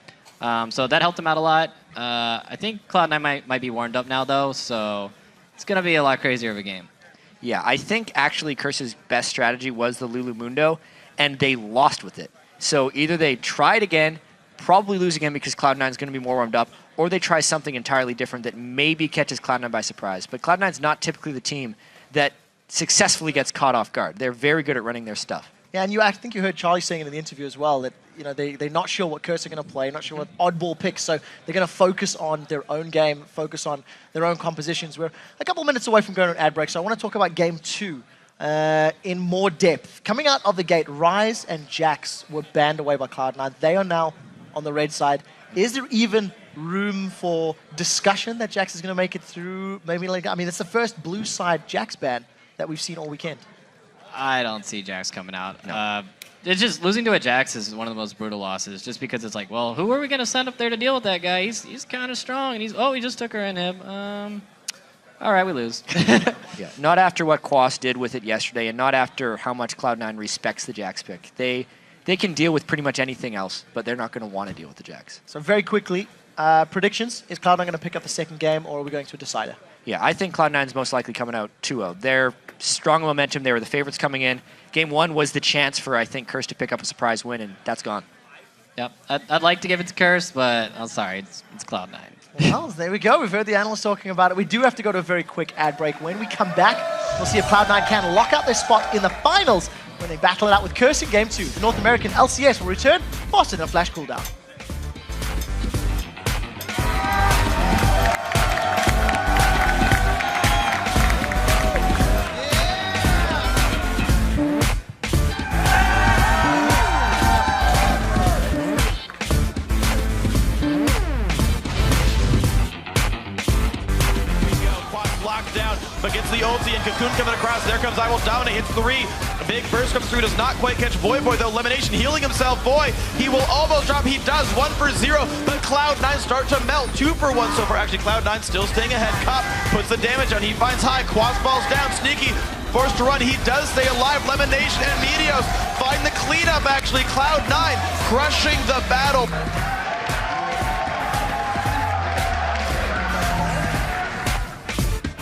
So that helped them out a lot. I think Cloud9 might be warmed up now, though, so it's going to be a lot crazier of a game. Yeah, I think actually Curse's best strategy was the Lulu Mundo, and they lost with it. So either they try it again, probably lose again because Cloud9 is going to be more warmed up, or they try something entirely different that maybe catches Cloud9 by surprise. But Cloud9 is not typically the team that successfully gets caught off guard. They're very good at running their stuff. Yeah, and I think you heard Charlie saying in the interview as well that they're not sure what Curse are going to play, not sure what oddball picks, so they're going to focus on their own game, focus on their own compositions. We're a couple minutes away from going to an ad break, so I want to talk about Game 2 in more depth. Coming out of the gate, Ryze and Jax were banned away by Cloud9. They are now on the red side. Is there even room for discussion that Jax is going to make it through? Maybe it's the first blue side Jax ban that we've seen all weekend. I don't see Jax coming out. No. It's just losing to a Jax is one of the most brutal losses, just because it's like, well, who are we going to send up there to deal with that guy? He's kind of strong, and he just took her in him. All right, we lose. Yeah, not after what Quas did with it yesterday, and not after how much Cloud9 respects the Jax pick. They can deal with pretty much anything else, but they're not going to want to deal with the Jax. So very quickly, predictions. Is Cloud9 going to pick up the second game, or are we going to a decider? Yeah, I think Cloud9 is most likely coming out 2-0. They're strong momentum. They were the favorites coming in. Game 1 was the chance for, I think, Curse to pick up a surprise win, and that's gone. Yep, I'd like to give it to Curse, but I'm sorry, it's Cloud9. Well, there we go. We've heard the analysts talking about it. We do have to go to a very quick ad break. When we come back, we'll see if Cloud9 can lock out their spot in the finals when they battle it out with Curse in Game 2. The North American LCS will return faster than a flash cooldown. But gets the ulti and Cocoon coming across. There comes I Will Dominate, hits 3. A big burst comes through, does not quite catch Voy. The elimination, healing himself. Voy, he will almost drop. He does 1 for 0, but Cloud9 start to melt. 2 for 1 so far. Actually, Cloud9 still staying ahead. Cop puts the damage on. He finds High. Quas falls down. Sneaky forced to run. He does stay alive. Lemonation and Meteos find the cleanup, actually. Cloud9 crushing the battle.